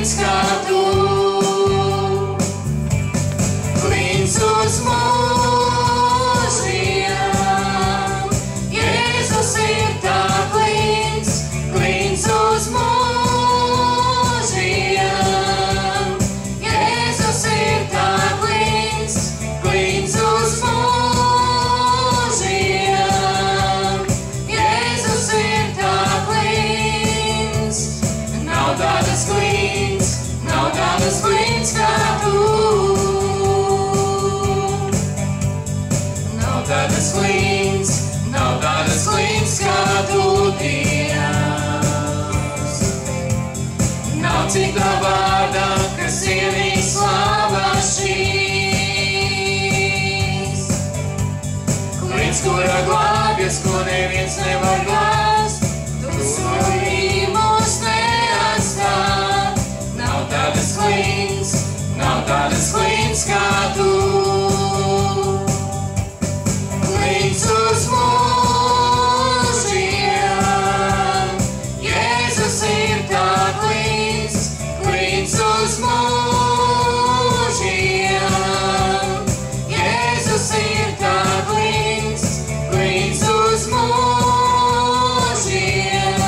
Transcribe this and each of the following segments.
klīns kā tu. Klīns uz mūžiem, Jēzus ir tā klīns, klīns uz mūžiem. Jēzus ir tā klīns, klīns uz mūžiem. Jēzus ir tā klīns, nav tādas klīns kā tu. Nav tādas klīns kā tu, Dievs. Nav cita vārda, kas ienīk slāvā šīs. Klīns, kura glābjas, ko neviens nevar glāst, tu solīji mūs neatstāt. Nav tādas klīns kā tu. Klīns uz mūžiem, Jēzus ir tā klīns, klīns uz mūžiem. Jēzus ir tā klīns, klīns uz mūžiem.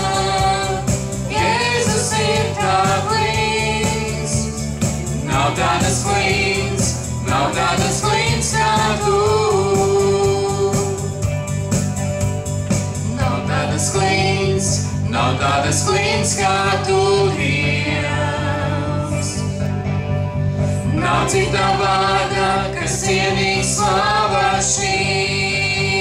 Jēzus ir tā klīns, nav tādas klīns kā tu. Nav tādas klīns kā tu, Dievs. Nav cita vārda, kas cienīg slāvā šīs.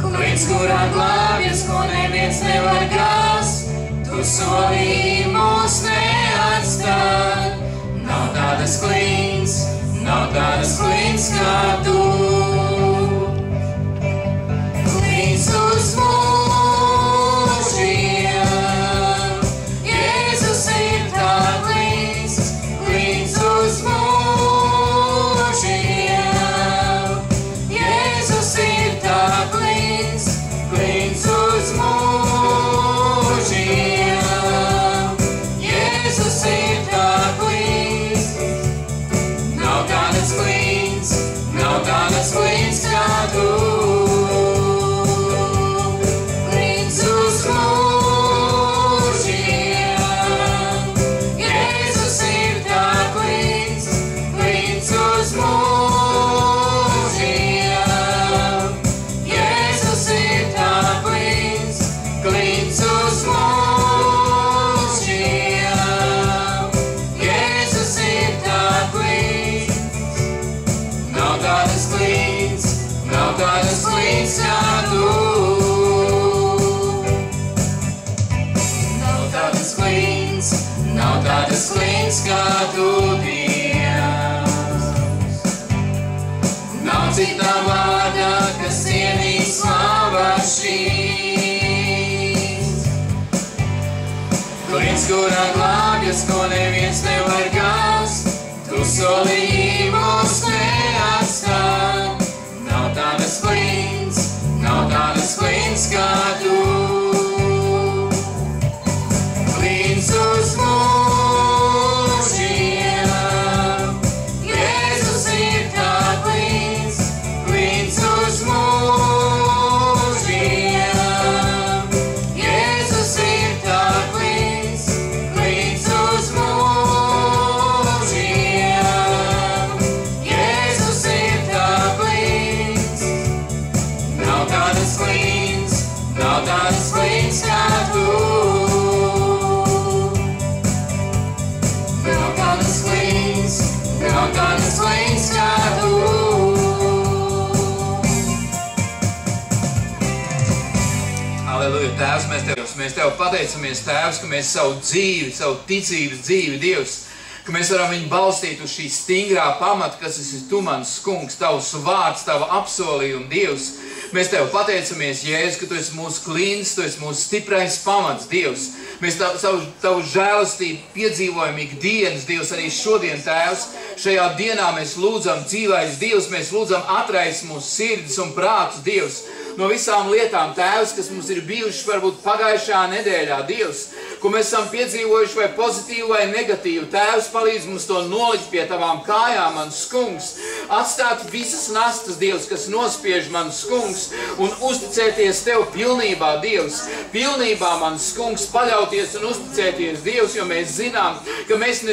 Klīns, kurā glābjas, ko neviens nevar glāst, tu solīji mūs neatstāt. Nav tādas klīns kā tu. Klīns uz mūžiem, Jēzus ir tā klīns, klīns uz mūžiem. Jēzus ir tā klīns, klīns uz mūžiem. Jēzus ir tā klīns, nav tādas klīns kā tu. Nav tādas klīns kā tu, Dievs. Nav cita vārda, kas cienīg slāvā šīs. Klīns, kurā glābjas, ko neviens nevar glāst, tu solīji mūs neatstāt. Nav tādas klīns kā tu. Klīns uz mūžiem, Jēzus ir tā klīns, klīns uz mūžiem. Jēzus ir tā klīns, klīns uz mūžiem. Jēzus ir tā klīns, nav tādas klīns kā tu. Nav tādas klīns kā tu. Halleluja, Tēvs, mēs Tev pateicamies, Tēvs, ka mēs savu dzīvi, savu ticības dzīvi, Dievs, ka mēs varam viņu balstīt uz šī stingrā pamata, kas esi Tu, mans kungs, Tavs vārds, Tava apsolījuma, Dievs. Mēs Tev pateicamies, Jēzus, ka Tu esi mūsu klīns, Tu esi mūsu stiprais pamats, Dievs. Mēs Tavu žēlastību piedzīvojam ikdienas, Dievs, arī šodien, Tēvs. Šajā dienā mēs lūdzam dzīvais Dievs, mēs lūdzam atraist mūsu sirdis un prātus, Dievs, no visām lietām, Tēvs, kas mums ir bijušas varbūt pagājušā nedēļā, Dievs, ko mēs esam piedzīvojuši vai pozitīvi vai negatīvi. Tēvs, palīdz mums to nolikt pie tavām kājām, mans kungs, atstāt visas nastas, Dievs, kas nospiež mans kungs, un uzticēties tev pilnībā, Dievs, pilnībā, mans kungs, paļauties un uzticēties, Dievs, jo mēs zinām, ka mēs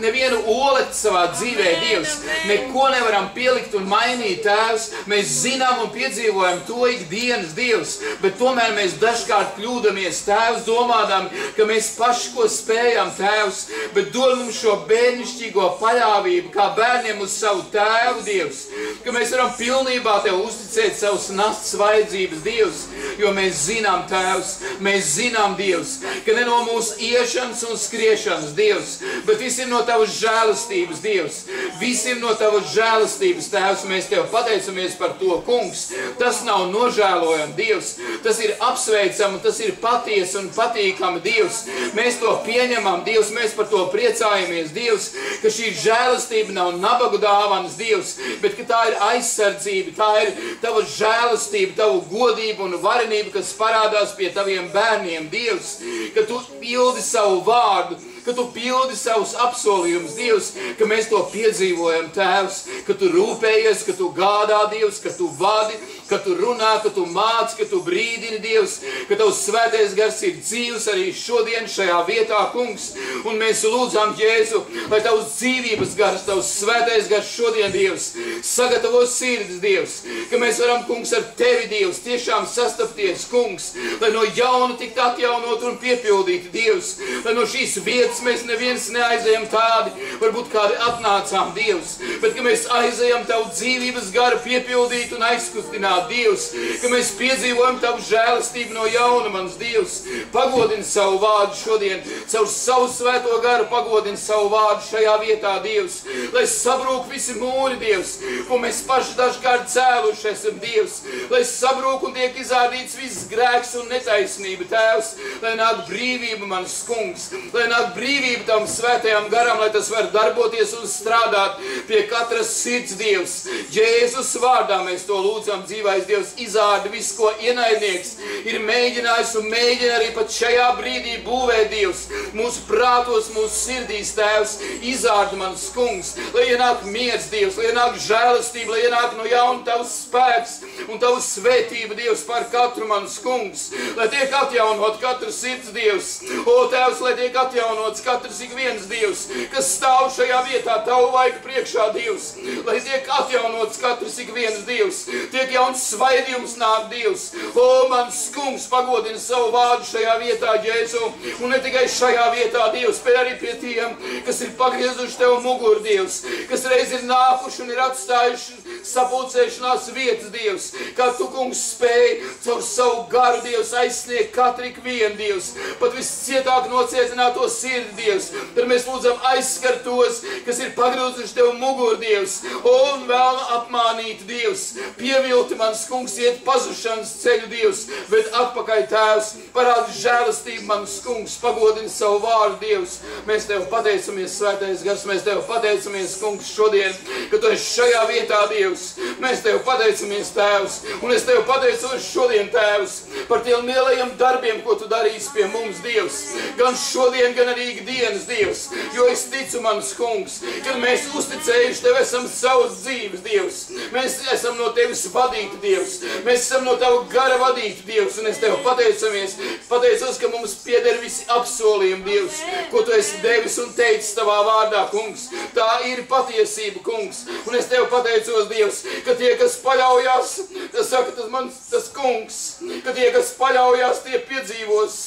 nevienu olekti savā dzīvē, Dievs, neko nevaram pielikt un mainīt, Tēvs, mēs zinām un piedzīvojam to ikdienas, Dievs, bet tomēr mēs dažkārt kļūdamies, Tēvs, domādam, ka mēs paši ko spējam, Tēvs, bet dod mums šo bērnišķīgo paļāvību, kā bērniem uz savu tēvu, Dievs, ka mēs varam pilnībā tev uzticēt savus nastas vajadzības, Dievs, jo mēs zinām, Tēvs, mēs zinām, Dievs, ka ne no mūsu iešanas un skriešanas, Dievs, bet viss ir no tavas žēlastības, Dievs, viss ir no tavas žēlastības, Tēvs, mēs tev pateicamies par to, kungs, tas nav nožēlojami, Dievs, tas ir apsveicami, tas ir patiesi un patīkami, Dievs, mēs to pieņemam, Dievs, mēs par to priecājamies, Dievs, ka šī žēlastība nav nabagu dāvanas, Dievs, bet ka tā ir aizsardzība, tā ir tava žēlastība, tavu godību un varenību, kas parādās pie taviem bērniem, Dievs, ka tu pildi savu vārdu, ka tu pildi savus apsolījumus, Dievs, ka mēs to piedzīvojam, Tēvs, ka tu rūpējies, ka tu gādā, Dievs, ka tu vadi, ka tu runā, ka tu māci, ka tu brīdini, Dievs, ka tavs svētais gars ir dzīvs arī šodien šajā vietā, kungs, un mēs lūdzam, Jēzu, lai tavs dzīvības gars, tavs svētais gars šodien, Dievs, sagatavo sirdis, Dievs, ka mēs varam, kungs, ar tevi, Dievs, tiešām sastapties, kungs, lai no jauna tikt atjaunot un piepildīt, Dievs, lai no šīs vietas mēs neviens neaizējam tādi, varbūt kādi atnācām, Dievs, bet ka mēs aizējam tavu dzīvības garu piepildīt un aizkustināt, Dievs, ka mēs piedzīvojam tavu žēlastību no jauna, mans Dievs, pagodini savu vārdu šodien, caur savu svēto garu pagodini savu vārdu šajā vietā, Dievs, lai sabrūk visi mūri, Dievs, ko mēs paši dažkārt cēluši esam, Dievs, lai sabrūk un tiek izrādīts viss grēks un netaisnība, Tēvs, lai nāk brīvība, mans kungs, lai nāk brīvību tam svētajam garam, lai tas var darboties un strādāt pie katras sirds, Dievs. Jēzus vārdā mēs to lūdzam, dzīvais Dievs, izārdi visu, ko ienaidnieks ir mēģinājis un mēģina arī pat šajā brīdī būvēt, Dievs, mūsu prātos, mūsu sirdīs, Tēvs, izārdi, mans kungs, lai ienāk miers, Dievs, lai ienāk žēlastība, lai ienāk no jauna tavs spēks un tavs svētība, Dievs, par katru, mans kungs, lai tiek atjaunot katru sirds, Dievs, o, Tēvs, lai tiek atjaunots katrs ik viens, Dievs, kas stāv šajā vietā tavu vaigu priekšā, Dievs, lai tiek atjaunots katrs ik viens, Dievs, tiek jauns svaidījums nāk, Dievs, o, mans kungs, pagodini savu vārdu šajā vietā, Jēzu, un ne tikai šajā vietā, Dievs, bet arī pie tiem, kas ir pagriezuši tev muguru, Dievs, kas reiz ir nākuši un ir atstājuši sapulcēšanās vietas, Dievs, kā tu, kungs, spēj caur savu garu, Dievs, aizsniegt katru ik vienu, Dievs, pat viscietāk nocietināto sirdi, Dievs, tad mēs lūdzam aizskar tos, kas ir pagrūzuši tev muguru, Dievs, un vēl apmānīt, Dievs, pievilti, mans kungs, iet pazušanas ceļu, Dievs, bet atpakaļ, Tēvs, parādi žēlastību, mans kungs, pagodini savu vārdu, Dievs, mēs tev pateicamies, svētais gars, mēs tev pateicamies, kungs, šodien, ka tu esi šajā vietā, Dievs, mēs tev pateicamies, Tēvs, un es tev pateicos šodien, Tēvs, par tiem lielajiem darbiem, ko tu darīsi pie mums, Dievs, gan šodien, gan arī ikdienas, Dievs, jo es ticu, mans kungs, kad mēs uzticējuši tev esam savas dzīves, Dievs, mēs esam no tevis vadīti, Dievs, mēs esam no tava gara vadīti, Dievs, un es tev pateicos, ka mums pieder visi apsolījumi, Dievs, ko tu esi devis un teicis tavā vārdā, kungs, tā ir patiesība, kungs, un es tev pateicos, Dievs, ka tie, kas paļaujās, tas kungs, ka tie, kas paļaujās, tie piedzīvos,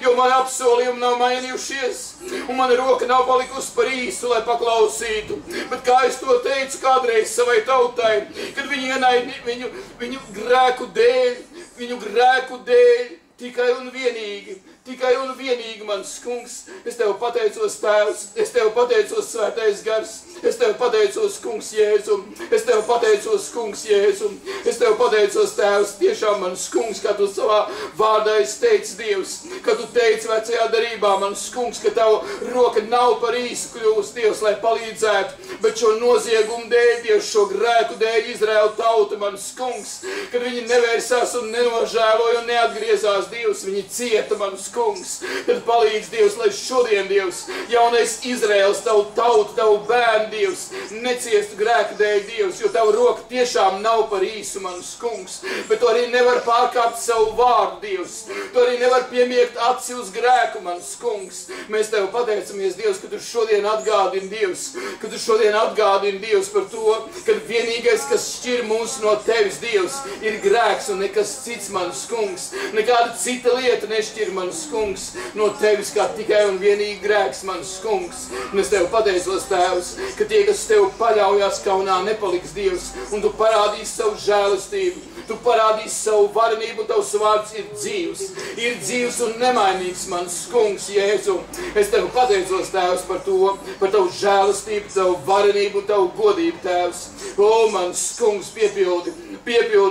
jo man apsolījumi nav mainījušies, un mana roka nav palikusi par īsu, lai paklausītu, bet kā es to teicu kādreiz savai tautai, kad viņi ienaid viņu grēku dēļ, tikai un vienīgi, mans kungs, es tev pateicos, Tēvs, es tev pateicos, svētais gars, Es Tev pateicos, kungs, Jēzu. Es Tev pateicos, kungs, Jēzu. Es Tev pateicos, Tēvs, tiešām, mans kungs, kā Tu savā vārdā esi teicis, Dievs, ka Tu teici vecajā darībā, mans kungs, ka Tava roka nav par īsu kļūst, Dievs, lai palīdzētu, bet šo noziegumu dēļ, Dievs, šo grēku dēļ Izraēla tauta, mans kungs, kad viņi nevērsās un nenožēloja un neatgriezās, Dievs, viņi cieta, mans kungs. Tad palīdz, Dievs, lai šodien, Dievs, jaunais Izraēls, Tavu tautu, Tavu bērnu, Dievs, neciestu grēku dēļ, Dievs, jo Tava roka tiešām nav par īsu, mans kungs, bet Tu arī nevar pārkāpt savu vārdu, Dievs. Tu arī nevar piemiegt aci uz grēku, mans kungs. Mēs Tev pateicamies, Dievs, ka Tu šodien atgādini, Dievs, ka Tu šodien atgādini, Dievs, par to, ka vienīgais, kas šķir mūs no Tevis, Dievs, ir grēks un nekas cits, mans kungs. Nekāda cita lieta nešķir, mans kungs, no Tevis, kā tikai un vienīgi grēks, mans kungs. Un es Tev pateicos, Tēvs, ka tie, kas Tev paļaujās, kaunā nepaliks, Dievs, un Tu parādīsi savu žēlastību, Tu parādīsi savu varenību, un Tavs vārds ir dzīvs un nemainīgs, mans kungs, Jēzu. Es Tev pateicos, Tēvs, par to, par Tavu žēlastību, Tavu varenību, Tavu godību, Tēvs. O, mans kungs, piepildi,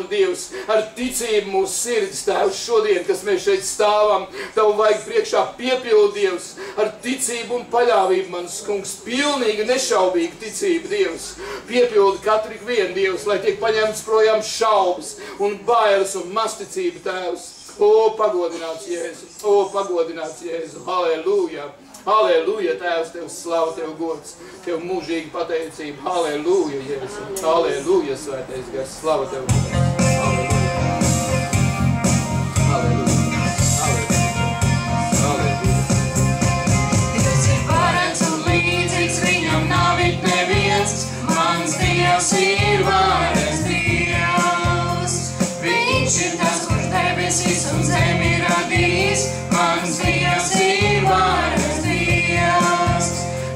Dievs, ar ticību mūsu sirds, Tēvs, šodien, kas mēs šeit stāvam, Tavu vajag priekšā piepildi, Dievs, ar ticību un paļāvību, mans kungs, pilnīgi nešaubīgi ticība, Dievs. Piepildi katru vienu, Dievs, lai tiek paņemts projām šaubas un bailes un masticība, Tēvs. O, pagodināts Jēzu, halleluja, halleluja, Tēvs, Tev slava, Tev gods, Tev mūžīgi pateicība, halleluja, Jēzu, halleluja, svētais gars, slava Tev, halleluja, halleluja, halleluja. Dievs ir varens un līdzīgs, viņam nav it neviens, mans Dievs ir varens Dievs. Viņš ir tas, kurš debesis un zemi radījis, mans Dievs ir varens Dievs.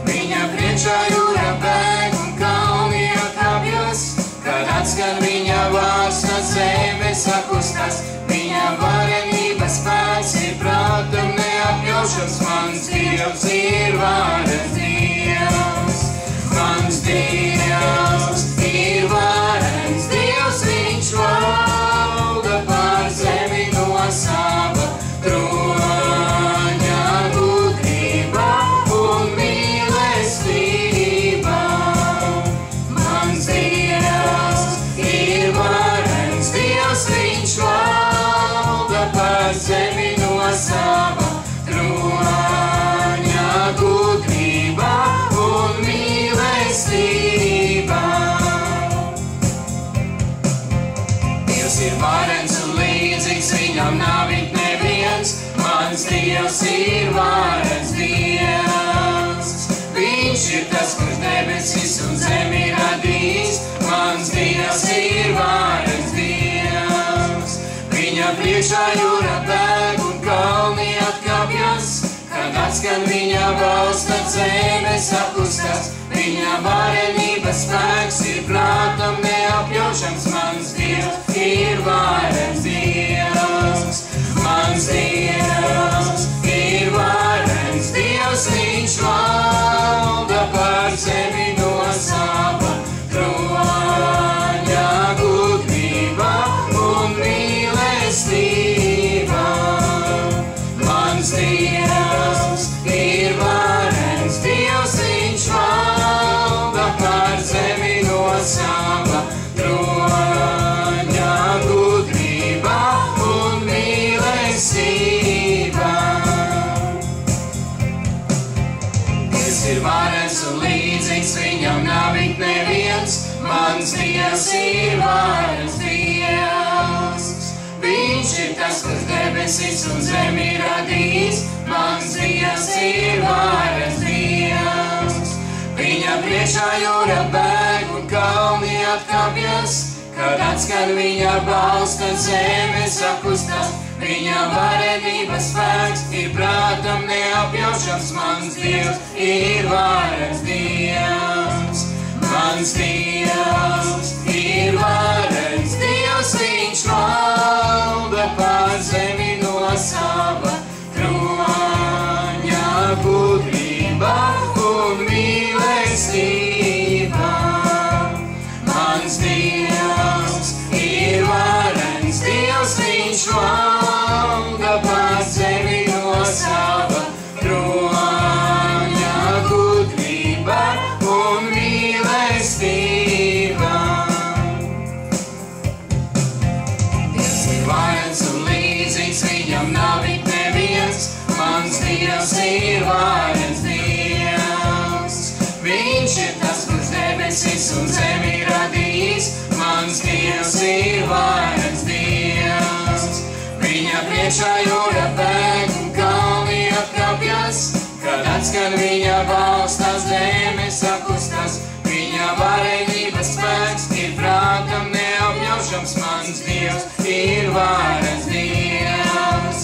Viņa priekšā jūra bēg un kalni atkāpjas, kad atskan viņa vārds, tad zeme sakustas. Viņa varenības spēks ir prātam neapjaušams, mans Dievs ir varens Dievs. Mans Dievs ir varens Dievs, viņš valda pār zemi no sava troņa gudrība un mīlestība. Mans Dievs ir varens Dievs, viņš valda pār zemi no sava troņa gudrība un mīlestība. Dievs ir varens un līdzīgs, viņam nav it neviens, mans Dievs ir varens Dievs. Viņš ir tas, kurš debesis un zemi radījis, mans Dievs ir varens Dievs. Viņa priekšā jūra bēg un kalni atkāpjas, kad atskan viņa balss, tad zeme sakustas. Viņa varenības spēks ir prātam neapjaušams, mans Dievs ir varens Dievs. Mans Dievs ir varens Dievs, viņš valda pār zemi no sava troņa gudrība un mīlestība. Mans Dievs ir varens Dievs, viņš valda pār zemi no sava troņa gudrība un mīlestība. Dievs ir varens un līdzīgs, viņam nav it neviens, mans Dievs ir varens Dievs. Viņš ir tas, kas debesis un zemi radījis, mans Dievs ir varens Dievs. Viņa priekšā jūra bēg un kalni atkāpjas, kad atskan viņa balss, tad zeme sakustas. Viņa varenības spēks ir prātam neapjaušams, mans Dievs ir varens Dievs. Mans Dievs ir varens Dievs, viņš valda pār zemi no sava troņa gudrība un mīlestība. ir varens Dievs. Viņš ir tas, kurš debesis un zemi radījis, mans Dievs ir varens Dievs. Viņa priekšā jūra bēg un kalni atkāpjas, kad atskan viņa balss, tās zemes sakustas. Viņa varenības spēks ir prātam neapjaušams, mans Dievs ir varens Dievs.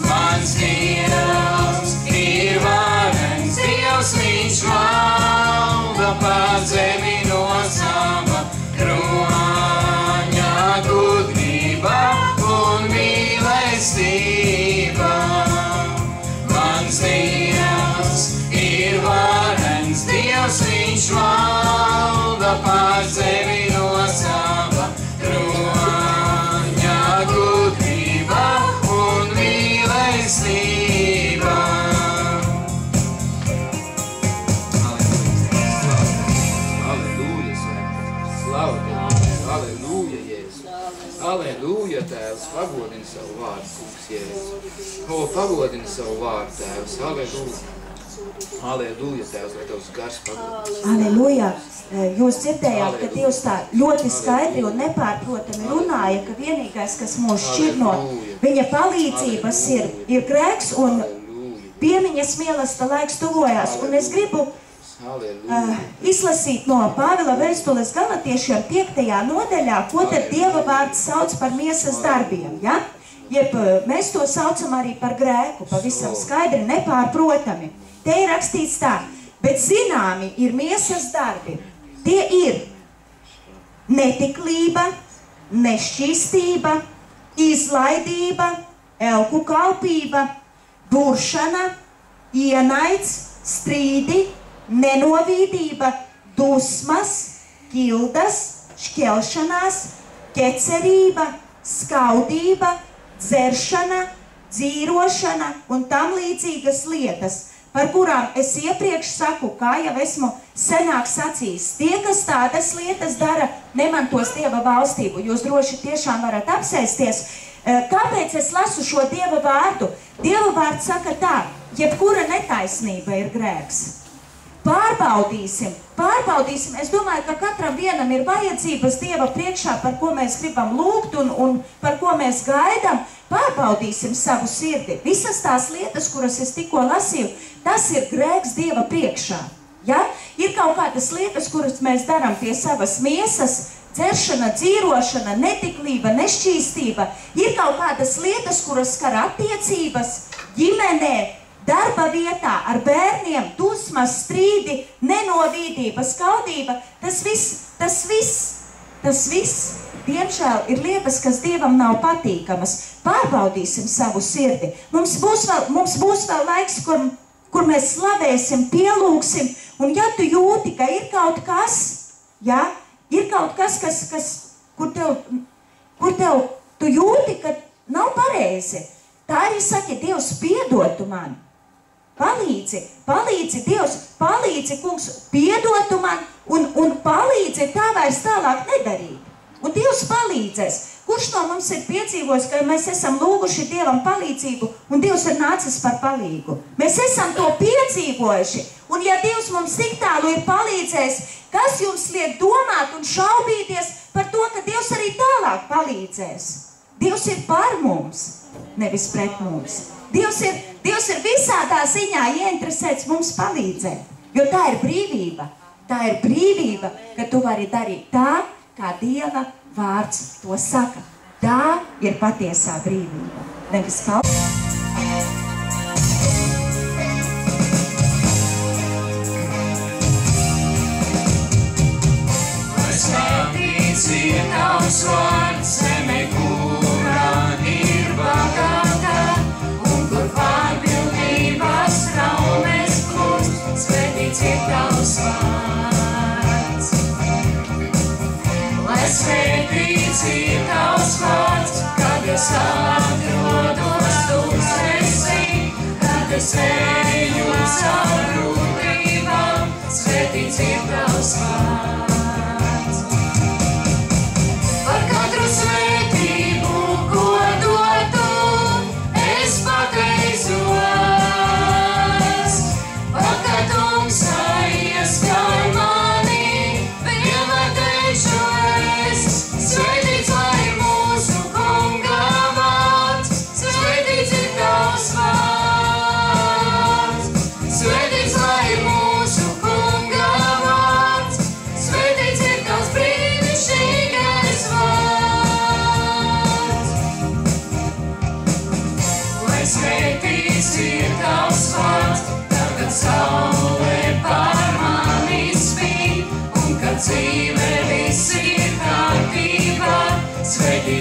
Mans Dievs ir varens Dievs, viņš valda pār zemi no sava kroņa gudrība un mīlestība. Mans Dievs ir varens Dievs, viņš valda pār zemi no sava kroņa gudrība un mīlestība. Halleluja, slavu Tev, halleluja, Jēzus. Halleluja, Tēvs, pagodini savu vārdu, kungs, Jēzus. O, pagodini savu vārdu, Tēvs, halleluja. Halleluja, Tēvs, lai Tavs gars pagodina. Halleluja. Jūs dzirdējāt, ka Dievs tā ļoti skaidri un nepārprotami runāja, ka vienīgais, kas mūs šķir no viņa palīdzības ir grēks un piemiņas mīlesta laiks tuvojās. Un es gribu izlasīt no Pāvila vēstules Galatiešiem 5. nodaļā, ko tad Dieva vārds sauc par miesas darbiem, ja? Jeb mēs to saucam arī par grēku, pavisam skaidri, nepārprotami. Te ir rakstīts tā, bet zināmi ir miesas darbi. Tie ir netiklība, nešķīstība, izlaidība, elku kalpība, buršana, ienaids, strīdi, nenovīdība, dusmas, ķildas, šķelšanās, ķecerība, skaudība, dzeršana, dzīrošana un tam līdzīgas lietas, par kurām es iepriekš saku, kā jau esmu senāk sacījis. Tie, kas tādas lietas dara, nemantos Dieva valstību. Jūs droši tiešām varat apsēsties. Kāpēc es lasu šo Dieva vārdu? Dieva vārds saka tā, jebkura netaisnība ir grēks. Pārbaudīsim. Es domāju, ka katram vienam ir vajadzības Dieva priekšā, par ko mēs gribam lūgt un par ko mēs gaidām. Pārbaudīsim savu sirdi. Visas tās lietas, kuras es tikko lasīju, tas ir grēks Dieva priekšā. Ja? Ir kaut kādas lietas, kuras mēs darām pie savas miesas, dzeršana, dzīrošana, netiklība, nešķīstība. Ir kaut kādas lietas, kuras skar attiecības, ģimenē, darba vietā, ar bērniem, dusmas, strīdi, nenovīdība, skaudība. Tas viss, diemžēl, ir lietas, kas Dievam nav patīkamas. Pārbaudīsim savu sirdi. Mums būs vēl laiks, kur mēs slavēsim, pielūgsim, un ja tu jūti, ka ir kaut kas, ja, ir kaut kas, kur tev tu jūti, ka nav pareizi, tā arī saki, Dievs, piedod tu man. Palīdzi, Dievs, palīdzi, kungs, piedotu man un palīdzi tā vairs tālāk nedarīt. Un Dievs palīdzēs. Kurš no mums ir piedzīvojis, ka mēs esam lūguši Dievam palīdzību un Dievs ir nācis par palīgu? Mēs esam to piedzīvojuši. Un ja Dievs mums tik tālu ir palīdzējis, kas jums liek domāt un šaubīties par to, ka Dievs arī tālāk palīdzēs? Dievs ir par mums, nevis pret mums. Dievs ir visādā ziņā ieinteresēts mums palīdzēt, jo tā ir brīvība. Tā ir brīvība, ka tu vari darīt tā, kā Dieva vārds to saka. Tā ir patiesā brīvība. Nevis palīdzība. Svētīts ir tavs vārds, zeme, kurā ir bagāta, un kur pārpilnības traumes plūst, svētīts ir tavs vārds. Lai svētīts ir tavs vārds, kad es atrodos tūkstnesī, kad es eju caur grūtībām, svētīts ir tavs vārds. Par katru svētību, ko dotu, es pateicos.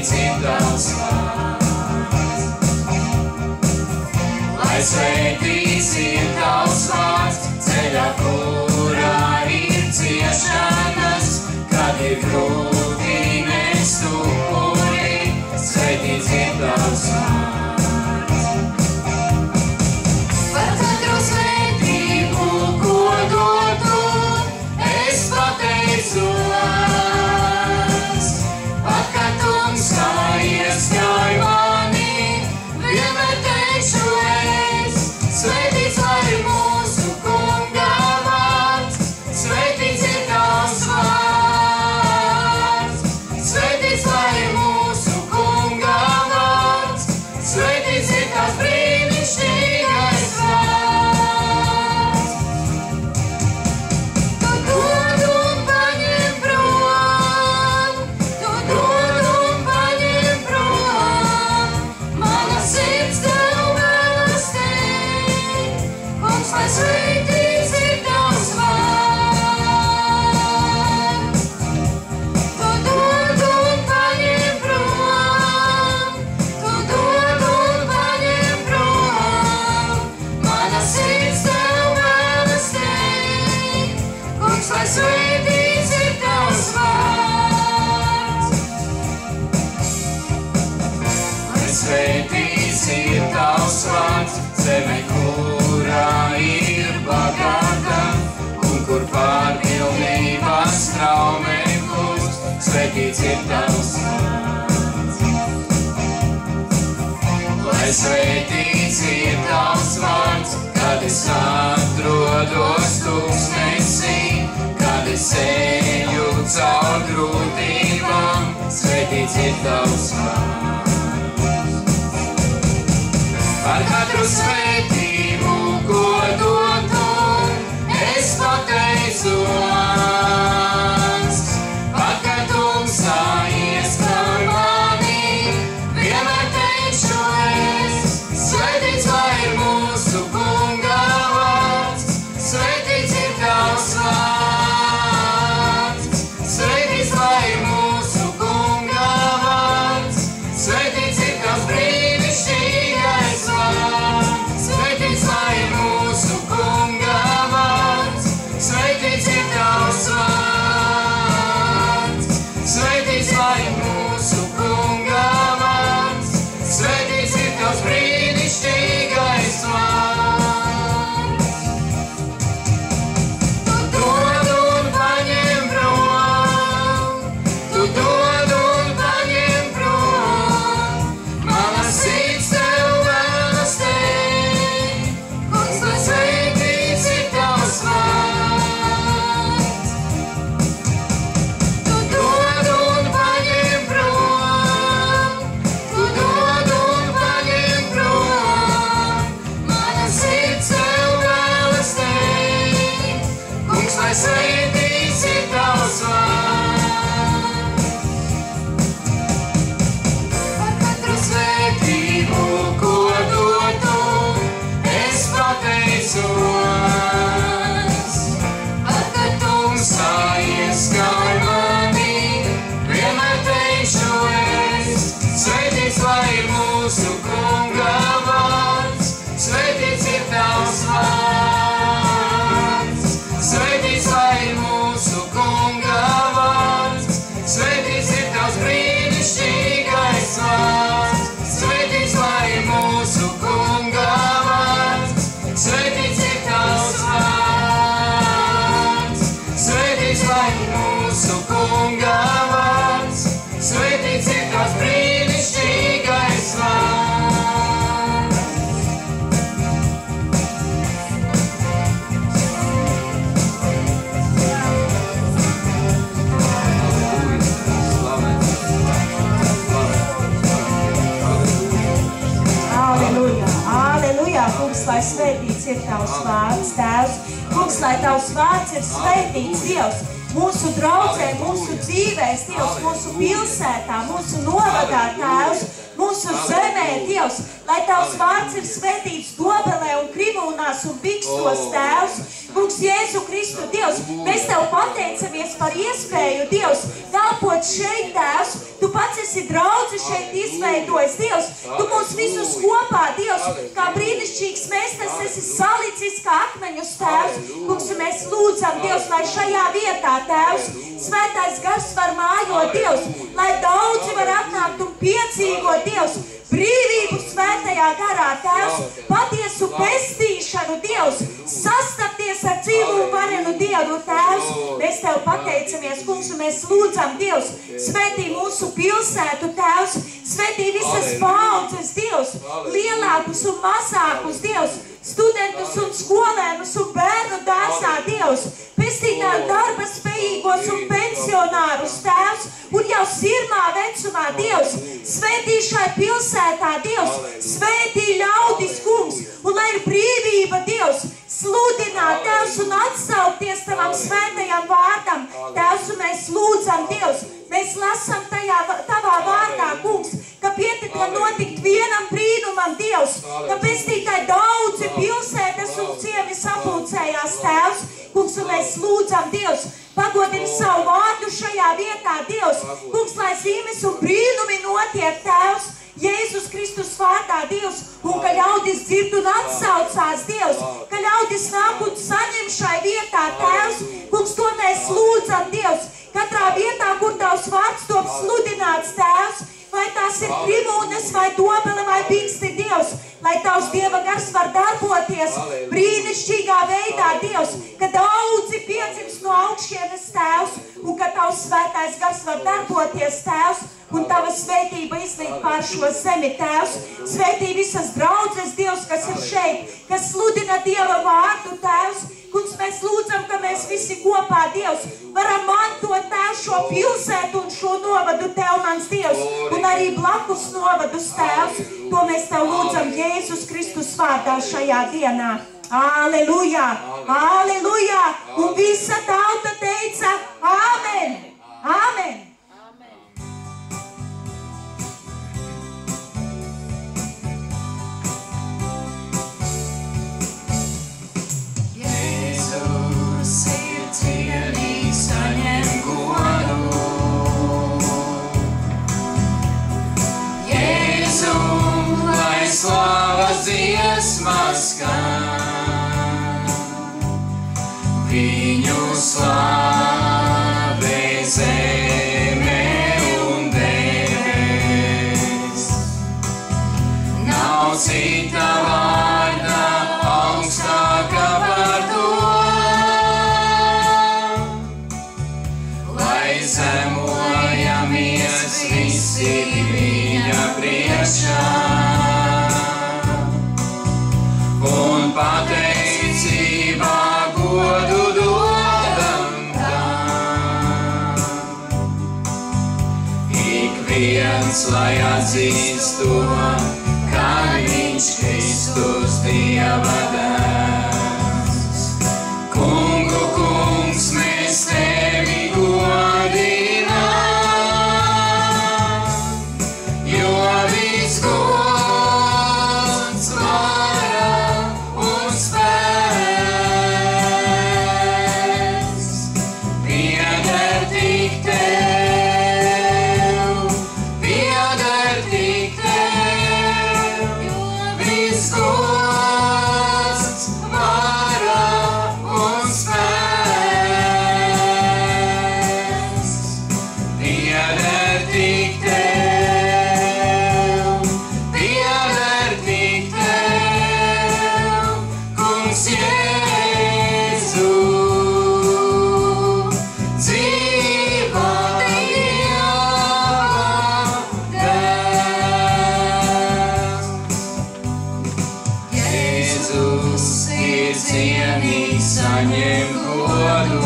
svētīts ir tavs vārds. Lai svētīts ir tavs vārds, ceļā, kurā ir ciešanas, kad ir grūti nest upuri, svētīts ir tavs vārds. Par katru svētību, ko dotu, es pateicos. Pat kad tumsā ieskauj mani, vienmēr teikšu es, svētīts lai mūsu Kunga vārds, svētīts ir tavs vārds. Svētīts lai mūsu Kunga vārds, svētīts ir tavs brīnišķīgais vārds. Tu dod un paņem prom, tu dod un paņem prom, mana sirds tev vēlas teikt, Kungs, lai svētīts ir tavs vārds. Tu dod un paņem prom, tu dod un paņem prom, mana sirds tev vēlas teikt, Kungs, lai svētīts ir tavs vārds. Lai svētīts ir tavs vārds, zeme, kurā ir bagāta, un kur pārpilnības traume plūst, svētīts ir tavs vārds. Lai svētīts ir tavs vārds, kad es atrodos tūkstnesī, kad es eju caur grūtībām, svētīts ir tavs vārds. Par katru svētību, ko dotu, es pateicos. Pat kad tumsā ieskauj mani, vienmēr teikšu es, svētīts lai ir mūsu Kunga vārds, svētīts ir tavs vārds. Svētīts lai ir mūsu Kunga vārds, svētīts ir tavs brīnišķīgais vārds. Svētīts lai ir mūsu Kunga vārds, svētīts ir tavs vārds. Svētīts lai ir mūsu Kunga vārds, svētīts ir tavs brīnišķīgais vārds. Tu dod un paņem prom, tu dod un paņem prom, mana sirds tev vēlas teikt, Kungs, lai svētīts ir tavs vārds. Tu dod un paņem prom, tu dod un paņem prom, mana sirds tev vēlas teikt, Kungs, lai svētīts ir tavs vārds. Par katru svētību, ko dotu, es pateicos. Pat kad tumsā ieskauj mani, vienmēr teikšu es, svētīts lai ir mūsu Kunga vārds, svētīts ir tavs vārds. Svētīts lai ir mūsu Kunga vārds, svētīts ir tavs brīnišķīgais vārds. Svētīts lai ir mūsu Kunga vārds, svētīts ir tavs vārds. Svētīts lai ir mūsu Kunga vārds, svētīts ir tavs brīnišķīgais vārds. Aleluja, aleluja, Kungs, lai svētīts ir tavs vārds, Tēvs. Kungs, lai tavs vārds ir svētīts, Dievs, mūsu draudzē, mūsu dzīvēs, Dievs, mūsu pilsētā, mūsu novadā, Tēvs. mūsu zemē, Dievs, lai Tavs vārds ir svētīts dobelē un krimūnās un bikstos, Tēvs. Kungs, Jēzu Kristu, Dievs, mēs Tev pateicamies par iespēju, Dievs, kalpot šeit, Tēvs. Tu pats esi draudzi šeit izveidojis, Dievs. Tu mūs visus kopā, Dievs, kā brīnišķīgs meistars esi salicis kā akmeņus, Tēvs. Kungs, mēs lūdzam, Dievs, lai šajā vietā, Tēvs, Svētais Gars var mājot, Dievs, lai daudzi var atnākt un piedzīvot, Dievs, brīvību Svētajā Garā, Tēvs, patiesu pestīšanu, Dievs, sastapties ar dzīvu un varenu Dievu, Tēvs. Mēs Tev pateicamies, Kungs, un mēs lūdzam, Dievs, svētī mūsu pilsētu, Tēvs, svētī visas paudzes, Dievs, lielākus un mazākus, Dievs, studentus un skolēnus un bērnu dārzā, Dievs, pestītāju darba spējīgos un pensionārus, Tēvs, un jau sirmā vecumā, Dievs, svētī šai pilsētā, Dievs, svētī ļaudis, Kungs, un lai ir brīvība, Dievs, sludināt, Tēvs, un atsaukties Tavam svētajam vārdam, Tēvs, un mēs lūdzam, Dievs, mēs lasam Tavā vārdā, Kungs, ka pietika notikt vienam brīnumam, Dievs, ka pestītāji daudzi pilsētas un ciemi sapulcējās, Tēvs, Kungs, un mēs lūdzam, Dievs, pagodini savu vārdu šajā vietā, Dievs, Kungs, lai zīmes un brīnumi notiek, Tēvs, Jēzus Kristus vārdā, Dievs, un ka ļaudis dzird un atsaucās, Dievs, ka ļaudis nāk un saņem šai vietā, Tēvs, Kungs, to mēs lūdzam, Dievs, katrā vietā, kur Tavs vārds top sludināts, Tēvs, vai tās ir krimūnes, vai dobele, vai biksti, Dievs, lai Tavs Dieva Gars var darboties brīnišķīgā veidā, Dievs, ka daudzi piedzims no augšienes, Tēvs, un ka Tavs Svētais Gars var darboties, Tēvs, un Tava svētība izlīt pār šo zemi, Tēvs. Svētī visas draudzes, Dievs, kas ir šeit, kas sludina Dieva vārdu, Tēvs. Kungs, mēs lūdzam, ka mēs visi kopā, Dievs, varam mantot, Tēvs, šo pilsētu un šo novadu, Tev, mans Dievs, un arī blakus novadus, Tēvs. To mēs Tev lūdzam Jēzus Kristus vārdā šajā dienā. Aleluja! Aleluja! Un visa tauta teica Āmen! Āmen! Saņem godu. Jēzu, lai slavas dziesmas skan, viņu slavē zeme un debes. Nav cita vārda augstāka par to, zemojamies visi viņa priekšā un pateicībā godu dodam tam. Ik viens, lai atzīst to, ka viņš Kristus Dieva dēls. Kungu, kungs, mēs Tevi godinām, jo viss gods, vara un spēks pieder tik Tev, jo viss gods, vara un spēks pieder tik Tev, Kungs Jēzu, dzīvā Dieva dēls. Jēzus ir cienīgs, saņem godu.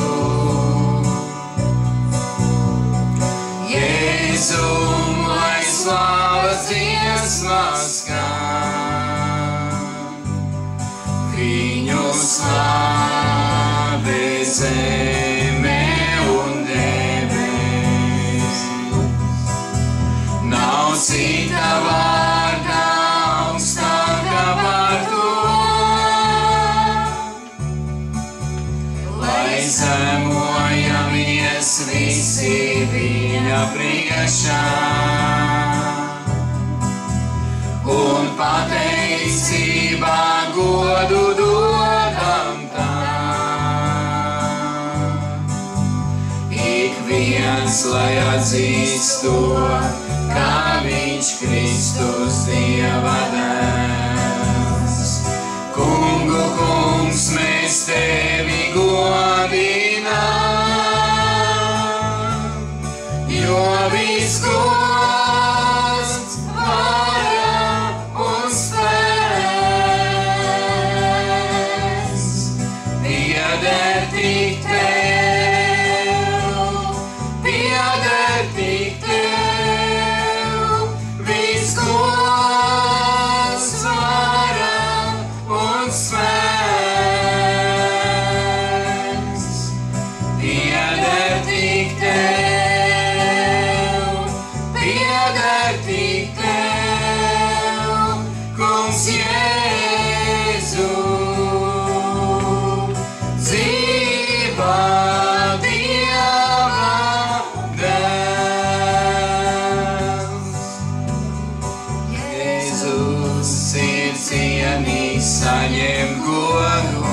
Jēzum, lai slavas dziesmas skan, viņu slavē zeme un debes. Nav cita vārda zemojamies visi viņa priekšā. Un pateicībā godu dodam tam. Ik viens, lai atzīst to, kā viņš Kristus Dieva dēls. Kungu, kungs, mēs tevi godinām, jo viss gods, vara un spēks pieder tik tev, pieder tik tev. Viss gods, vara un spēks pieder tik tev, pieder tik tev, Kungs Jēzu, dzīvā Dieva dēls. Jēzus ir cienīgs, saņem godu.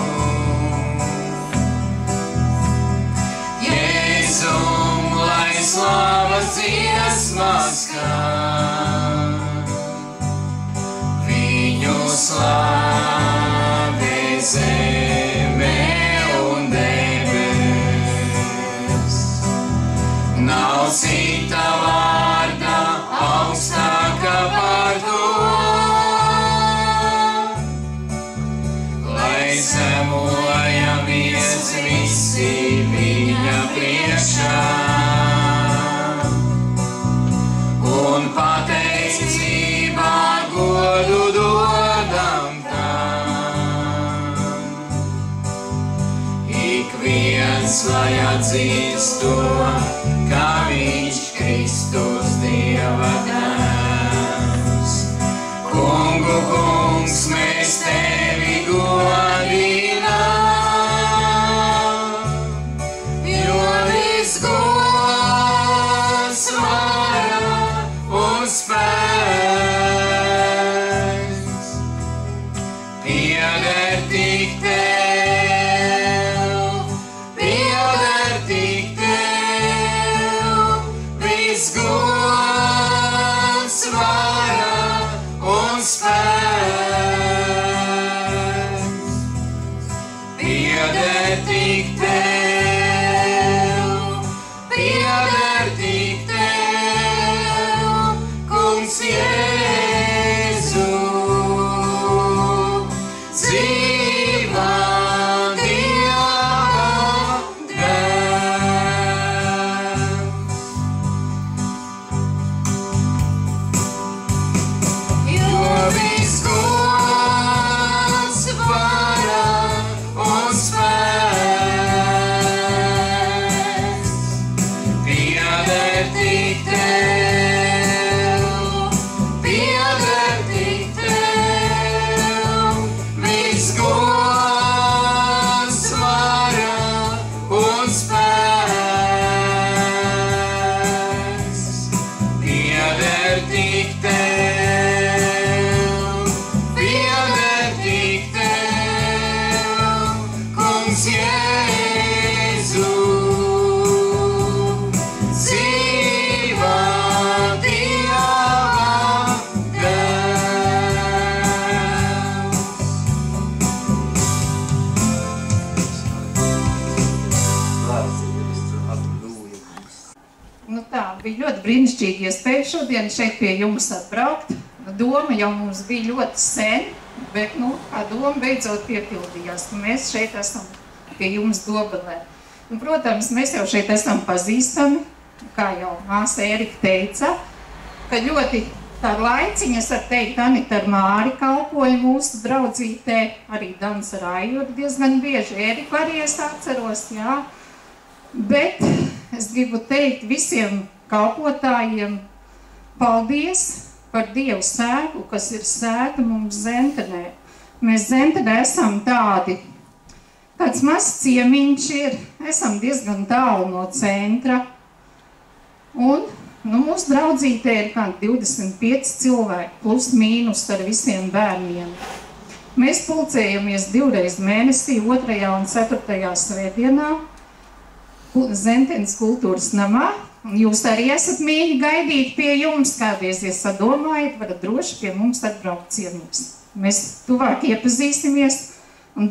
Jēzum, lai slavas dziesmas skan, viņu slavē zeme un debes. Nav cita vārda augstāka par to, lai zemojamies visi viņa priekšā. Un pateicībā godu dodam tam. Ik viens, lai atzīst to, kā viņš Kristus Dieva dēls. Kungu, kungs, mēs tevi godinām, jo viss gods, vara un spēks pieder tik tev, pieder tik tev. Viss gods, vara un spēks pieder tik tev, pieder tik tev, Kungs Jēzu, dzīvā Dieva dēls. Jo viss gods, vara un spēks pieder tik tev, pieder tik tev. Viss gods, vara un spēks pieder tik tev, pieder tik tev, Kungs Jēzu, dzīvā Dieva dēls. Nu tā, bija ļoti brīnišķīgi iespēja šodien šeit pie jums atbraukt. Doma jau mums bija ļoti sen, bet, kā doma beidzot piepildījās. Mēs šeit esam pie jums Dobelē. Un, protams, mēs jau šeit esam pazīstami, kā jau māsa Erika teica, ka ļoti tā laiciņa, es varu teikt, Anita ar Māri kalpoja mūsu draudzītē, arī Dans ar Aijuru diezgan bieži, Eriku arī es atceros, jā. Bet es gribu teikt visiem kalpotājiem paldies par Dievu sēklu, kas ir sēta mums Zentenē. Mēs Zentenē esam tādi, kā tāds mazs ciemiņš ir, esam diezgan tālu no centra. Un mūsu draudzītē ir kādi 25 cilvēki, plus mīnus ar visiem bērniem. Mēs pulcējamies 2 reizes mēnesī, 2. un 4. svētdienā Zentenes kultūras namā. Un jūs arī esat mīļi gaidīt pie jums, kādreiz, ja sadomājat, varat droši pie mums atbraukt ciemos. Mēs tuvāk iepazīsimies un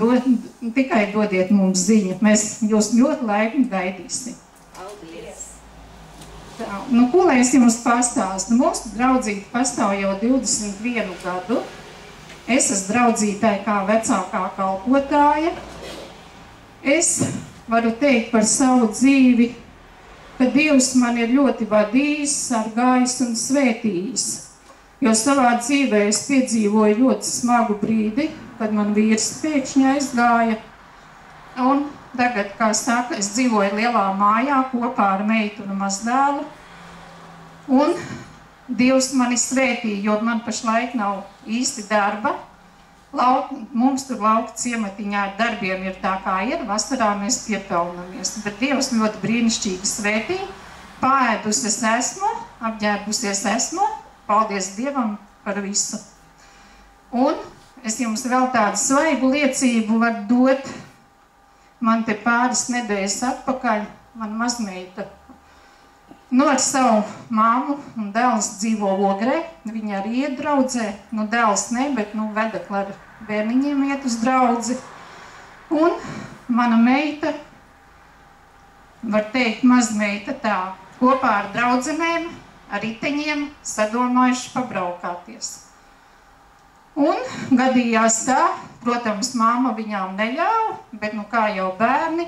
tikai dodiet mums ziņu. Mēs jūs ļoti laipni gaidīsim. Paldies! Tā, ko lai es jums pastāstu? Mūsu draudzīte pastāv jau 21 gadu. Es esmu draudzītāja kā vecākā kalpotāja. Es varu teikt par savu dzīvi, ka Dievs man ir ļoti vadījis, sargājis un svētījis. Jo savā dzīvē es piedzīvoju ļoti smagu brīdi, kad man vīrs pēkšņi aizgāja. Un tagad, kā saka, es dzīvoju lielā mājā kopā ar meitu un mazdēlu. Un Dievs mani svētīja, jo man pašlaik nav īsti darba. Mums tur lauka ciematiņā ar darbiem ir tā kā ir, vasarā mēs piepelnamies. Bet Dievs ļoti brīnišķīgi svētīja. Paēdus es esmu, apģērbusies esmu. Paldies Dievam par visu. Un es jums vēl tādu svaigu liecību varu dot. Man te pāris nedēļas atpakaļ, man mazmeita ar savu māmu un dēls dzīvo Ogrē. Viņa arī iet draudzē. Dēls ne, bet vedekli ar bērniņiem iet uz draudzi. Un mana meita, var teikt mazmeita tā, kopā ar draudzenēm, ar riteņiem sadomājuši pabraukāties. Un gadījās tā, protams, māma viņām neļāva, bet kā jau bērni,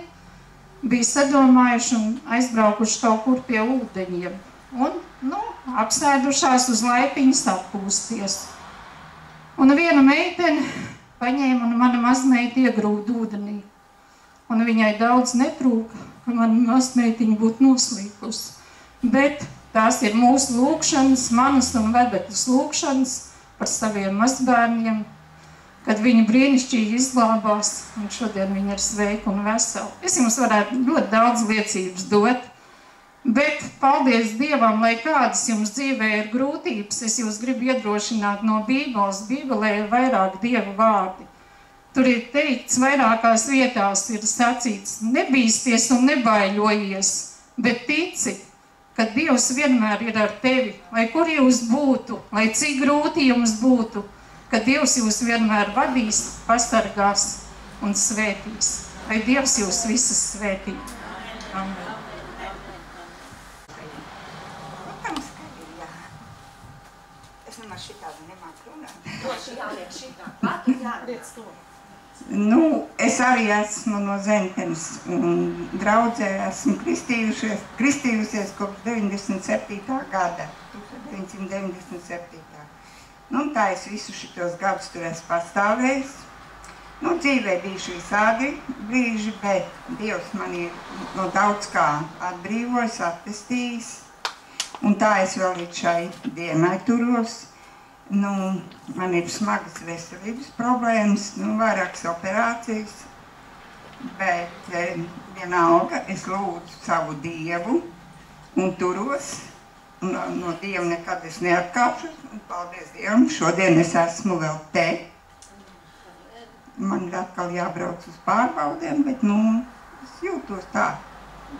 bija sadomājuši un aizbraukuši kaut kur pie ūdeņiem. Un, apsēdušās uz laipiņas atpūsties. Un viena meitene paņēma un mana mazmeita iegrūda ūdenī. Un viņai daudz netrūka, ka mana mazmeitiņa būtu noslīkusi. Bet tās ir mūsu lūkšanas, manas un vedekļas lūkšanas par saviem mazbērniem, kad viņi brīnišķīgi izglābās, un šodien viņi ir sveiki un veseli. Es jums varētu ļoti daudz liecības dot, bet paldies Dievam, lai kādas jums dzīvē ir grūtības, es jūs gribu iedrošināt no Bībeles. Bībelē ir vairāk Dievu vārdi. Tur ir teikts, vairākās vietās ir sacīts, nebīsties un nebaiļojies, bet tici, ka Dievs vienmēr ir ar tevi, lai kur jūs būtu, lai cik grūti jums būtu, ka Dievs jūs vienmēr vadīs, pasargās un svētīs. Lai Dievs jūs visas svētī. Amen. Es nemaz šitādu nemāku runāt. Doši jāliek šitā. Pat jāliec to. Es arī esmu no Zentenes un draudzē esmu kristījusies kopš 97. gada. 1997. Tā es visu šitos gadus tur esmu pastāvējis. Dzīvē bijuši visādi brīži, bet Dievs man ir no daudz kā atbrīvojis, attestījis. Un tā es vēl līdz šai dienai turos. Man ir smagas veselības problēmas, vairākas operācijas. Bet vienalga es lūdzu savu Dievu un turos. No Dieva nekad es neatkāpšu, un paldies Dievam, šodien es esmu vēl te. Man ir atkal jābrauc uz pārbaudēm, bet, es jūtos tā,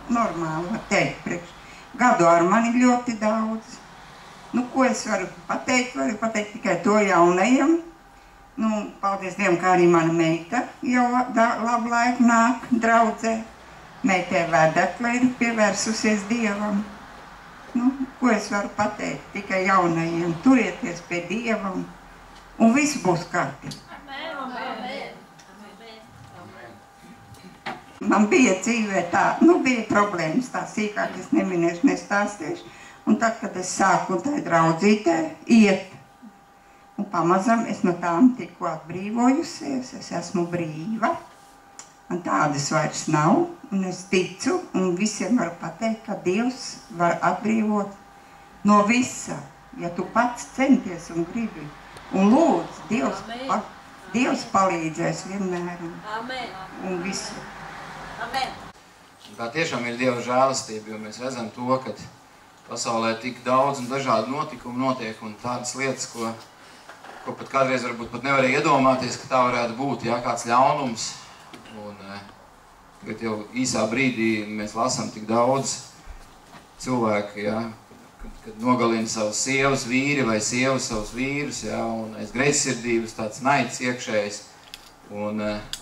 normāli, var teikt, priekš. Gadu ar mani ļoti daudz. Ko es varu pateikt? Varu pateikt tikai to jaunajam. Paldies Dievam, kā arī mana meita jau labu laiku nāk draudzē. Meitai vedekle ir pievērsusies Dievam. Ko es varu pateikt tikai jaunajiem? Turieties pie Dieva un viss būs kārtībā. Man bija dzīvē tā, bija problēmas tā sīkāk, es neminēšu, nestāstīšu. Un tad, kad es sāku tai draudzītē iet, un pamazam es no tām tikko atbrīvojusies, es esmu brīva. Un tādas vairs nav, un es ticu, un visiem varu pateikt, ka Dievs var atbrīvot no visa, ja tu pats centies un gribi. Un lūdz, Dievs Dievs palīdzēs vienmēr Amen. un visu. Amen. Tā tiešām ir Dieva žēlastība, jo mēs redzam to, ka pasaulē tik daudz un dažādi notikumi notiek un tādas lietas, ko pat kādreiz varbūt pat nevarēja iedomāties, ka tā varētu būt, jā, kāds ļaunums. Un tagad jau īsā brīdī mēs lasām tik daudz cilvēku, jā, kad nogalina savus sievas vīri vai sievas savus vīrus, jā, un aiz greizsirdības tāds naids iekšējs. Un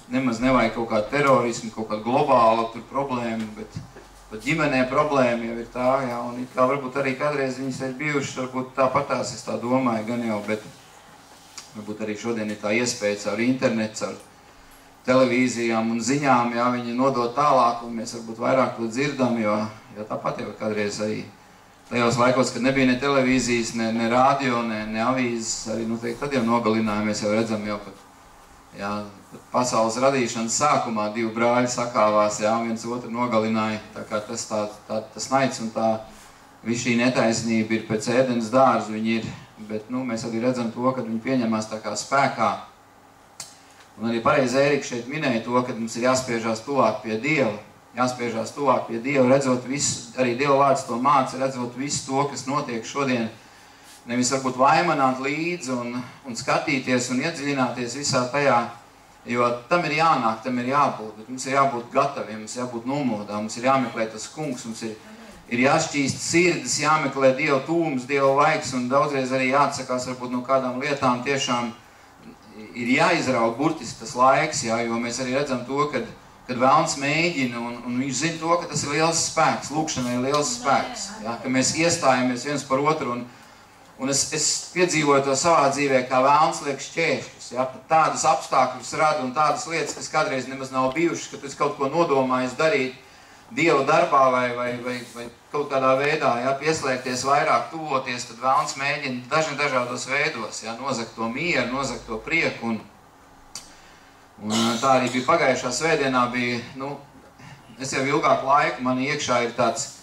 nemaz nevajag kaut kādu terorismu, kaut kādu globālu tur problēmu, bet pat ģimenē problēma jau ir tā, jā, un kā varbūt arī kādreiz viņas ir bijušas, varbūt tāpatās es tā domāju, gan jau, bet varbūt arī šodien ir tā iespēja caur internetu, caur televīzijām un ziņām, jā, viņi nodot tālāk, un mēs varbūt vairāk to dzirdam, jo tāpat jau kādreiz arī tajos laikos, kad nebija ne televīzijas, ne radio, ne avīzes, arī, nu, teikt, tad jau nogalināja, mēs jau redzam jau pat, jā, pasaules radīšanas sākumā divi brāļi sakāvās, jā, un viens otru nogalināja, tā kā tas naids un tā viss šī netaisnība ir pēc ēdenes dārzu viņi ir, bet, nu, mēs arī redzam to, kad viņi pieņemās tā kā spēkā. Un arī pareizi Ērika šeit minēja to, ka mums ir jāspiežās tuvāk pie Dieva, redzot visu, arī Dieva vārds to māca, redzot visu to, kas notiek šodien, nevis varbūt vaimanāt līdzi un skatīties un iedziļināties visā tajā, jo tam ir jānāk, tam ir jābūt, bet mums ir jābūt gataviem, mums ir jābūt nomodām, mums ir jāmeklē tas kungs, mums ir jāšķīst sirdis, jāmeklē Dieva tūms, Dieva vaigs un daudzreiz arī jāatsakās varbūt no kādām lietām tiešām ir jāizraut burtiski tas laiks, jā, jo mēs arī redzam to, kad velns mēģina un viņš zina to, ka tas ir liels spēks, lūkšanai ir liels spēks, jā, ka mēs iestājamies viens par otru un es piedzīvoju to savā dzīvē, kā velns liek šķēršļus, jā, pat tādas apstākļus rada un tādas lietas, kas kādreiz nemaz nav bijušas, ka tu esi kaut ko nodomājis darīt Dieva darbā vai kaut kādā veidā, jā, pieslēgties vairāk, tuvoties, tad velns mēģina dažādos veidos, jā, nozagt to mieru, nozagt to prieku un tā arī bija pagājušā svētdienā bija, nu, es jau ilgāku laiku, man iekšā ir tāds,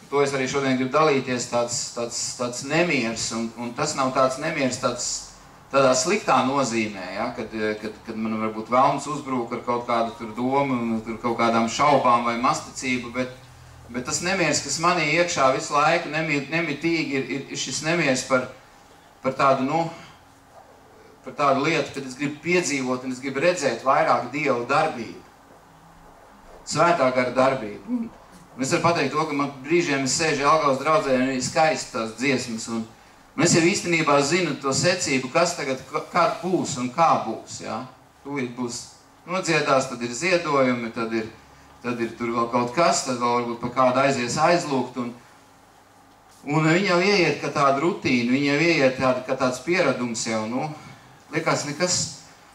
to es arī šodien gribu dalīties, tāds nemieris, un tas nav tāds nemieris, tādā sliktā nozīmē, ja, kad man varbūt velns uzbrūk ar kaut kādu tur domu, tur kaut kādām šaubām vai masticību, bet tas nemieris, kas manī iekšā visu laiku nemitīgi ir šis nemieris par tādu, nu, par tādu lietu, kad es gribu piedzīvot un es gribu redzēt vairāk Dievu darbību, svētā gara darbību. Un es varu pateikt to, ka man brīžiem es sēžu Jelgavas draudzē un ir skaisti tās dziesmas. Un es jau īstenībā zinu to secību, kas tagad, kad būs un kā būs. Ja? Tūlīt būs nodziedās, tad ir ziedojumi, tad ir tur vēl kaut kas, tad vēl varbūt pa kādu aizies aizlūgt. Un viņi jau ieiet kā tāda rutīna, viņi jau ieiet kā tāds pieradums jau. Nu, liekas,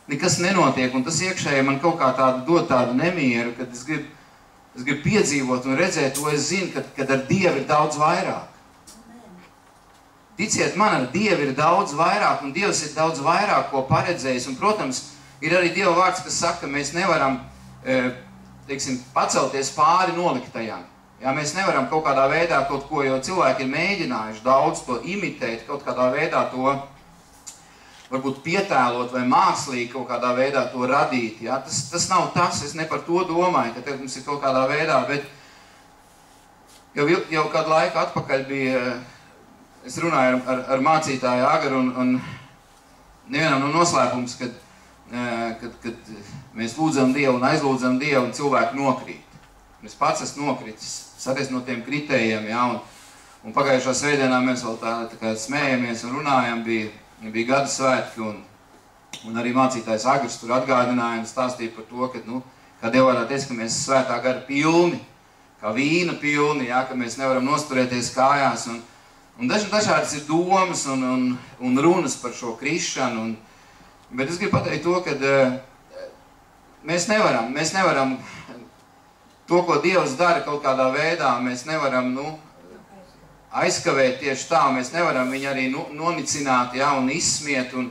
nekas nenotiek, un tas iekšēji man kaut kā tādu dod tādu nemieru, kad es gribu piedzīvot un redzēt to, es zinu, kad ar Dievu ir daudz vairāk. Ticiet man, ar Dievu ir daudz vairāk, un Dievs ir daudz vairāk, ko paredzējis. Un, protams, ir arī Dieva vārds, kas saka, ka mēs nevaram, teiksim, pacelties pāri noliktajām. Ja, mēs nevaram kaut kādā veidā kaut ko, jo cilvēki ir mēģinājuši daudz to imitēt, kaut kādā veidā to varbūt pietēlot vai mākslīgi kaut kādā veidā to radīt. Ja? Tas nav tas, es ne par to domāju, ka tagad mums ir kaut kādā veidā, bet jau kādu laiku atpakaļ bija, es runāju ar mācītāju Agaru un nevienam no noslēpums, kad mēs lūdzam Dievu un aizlūdzam Dievu un cilvēki nokrīt. Es pats esmu nokritis, saties no tiem kritējiem, ja? Un pagājušā svētdienā mēs vēl tā kā smējamies un runājam, bija gada svētki, un arī mācītājs Agrs tur atgādināja un stāstīja par to, ka, nu, kā Dieva vārdā teica, ka mēs svētā gara pilni, kā vīna pilni, ja, ka mēs nevaram nosturēties kājās, un dažādas ir domas un runas par šo krišanu, bet es gribu pateikt to, ka mēs nevaram to, ko Dievs dara kaut kādā veidā, mēs nevaram, nu, aizkavēt tieši tā, mēs nevaram viņu arī nonicināt, ja, un izsmiet, un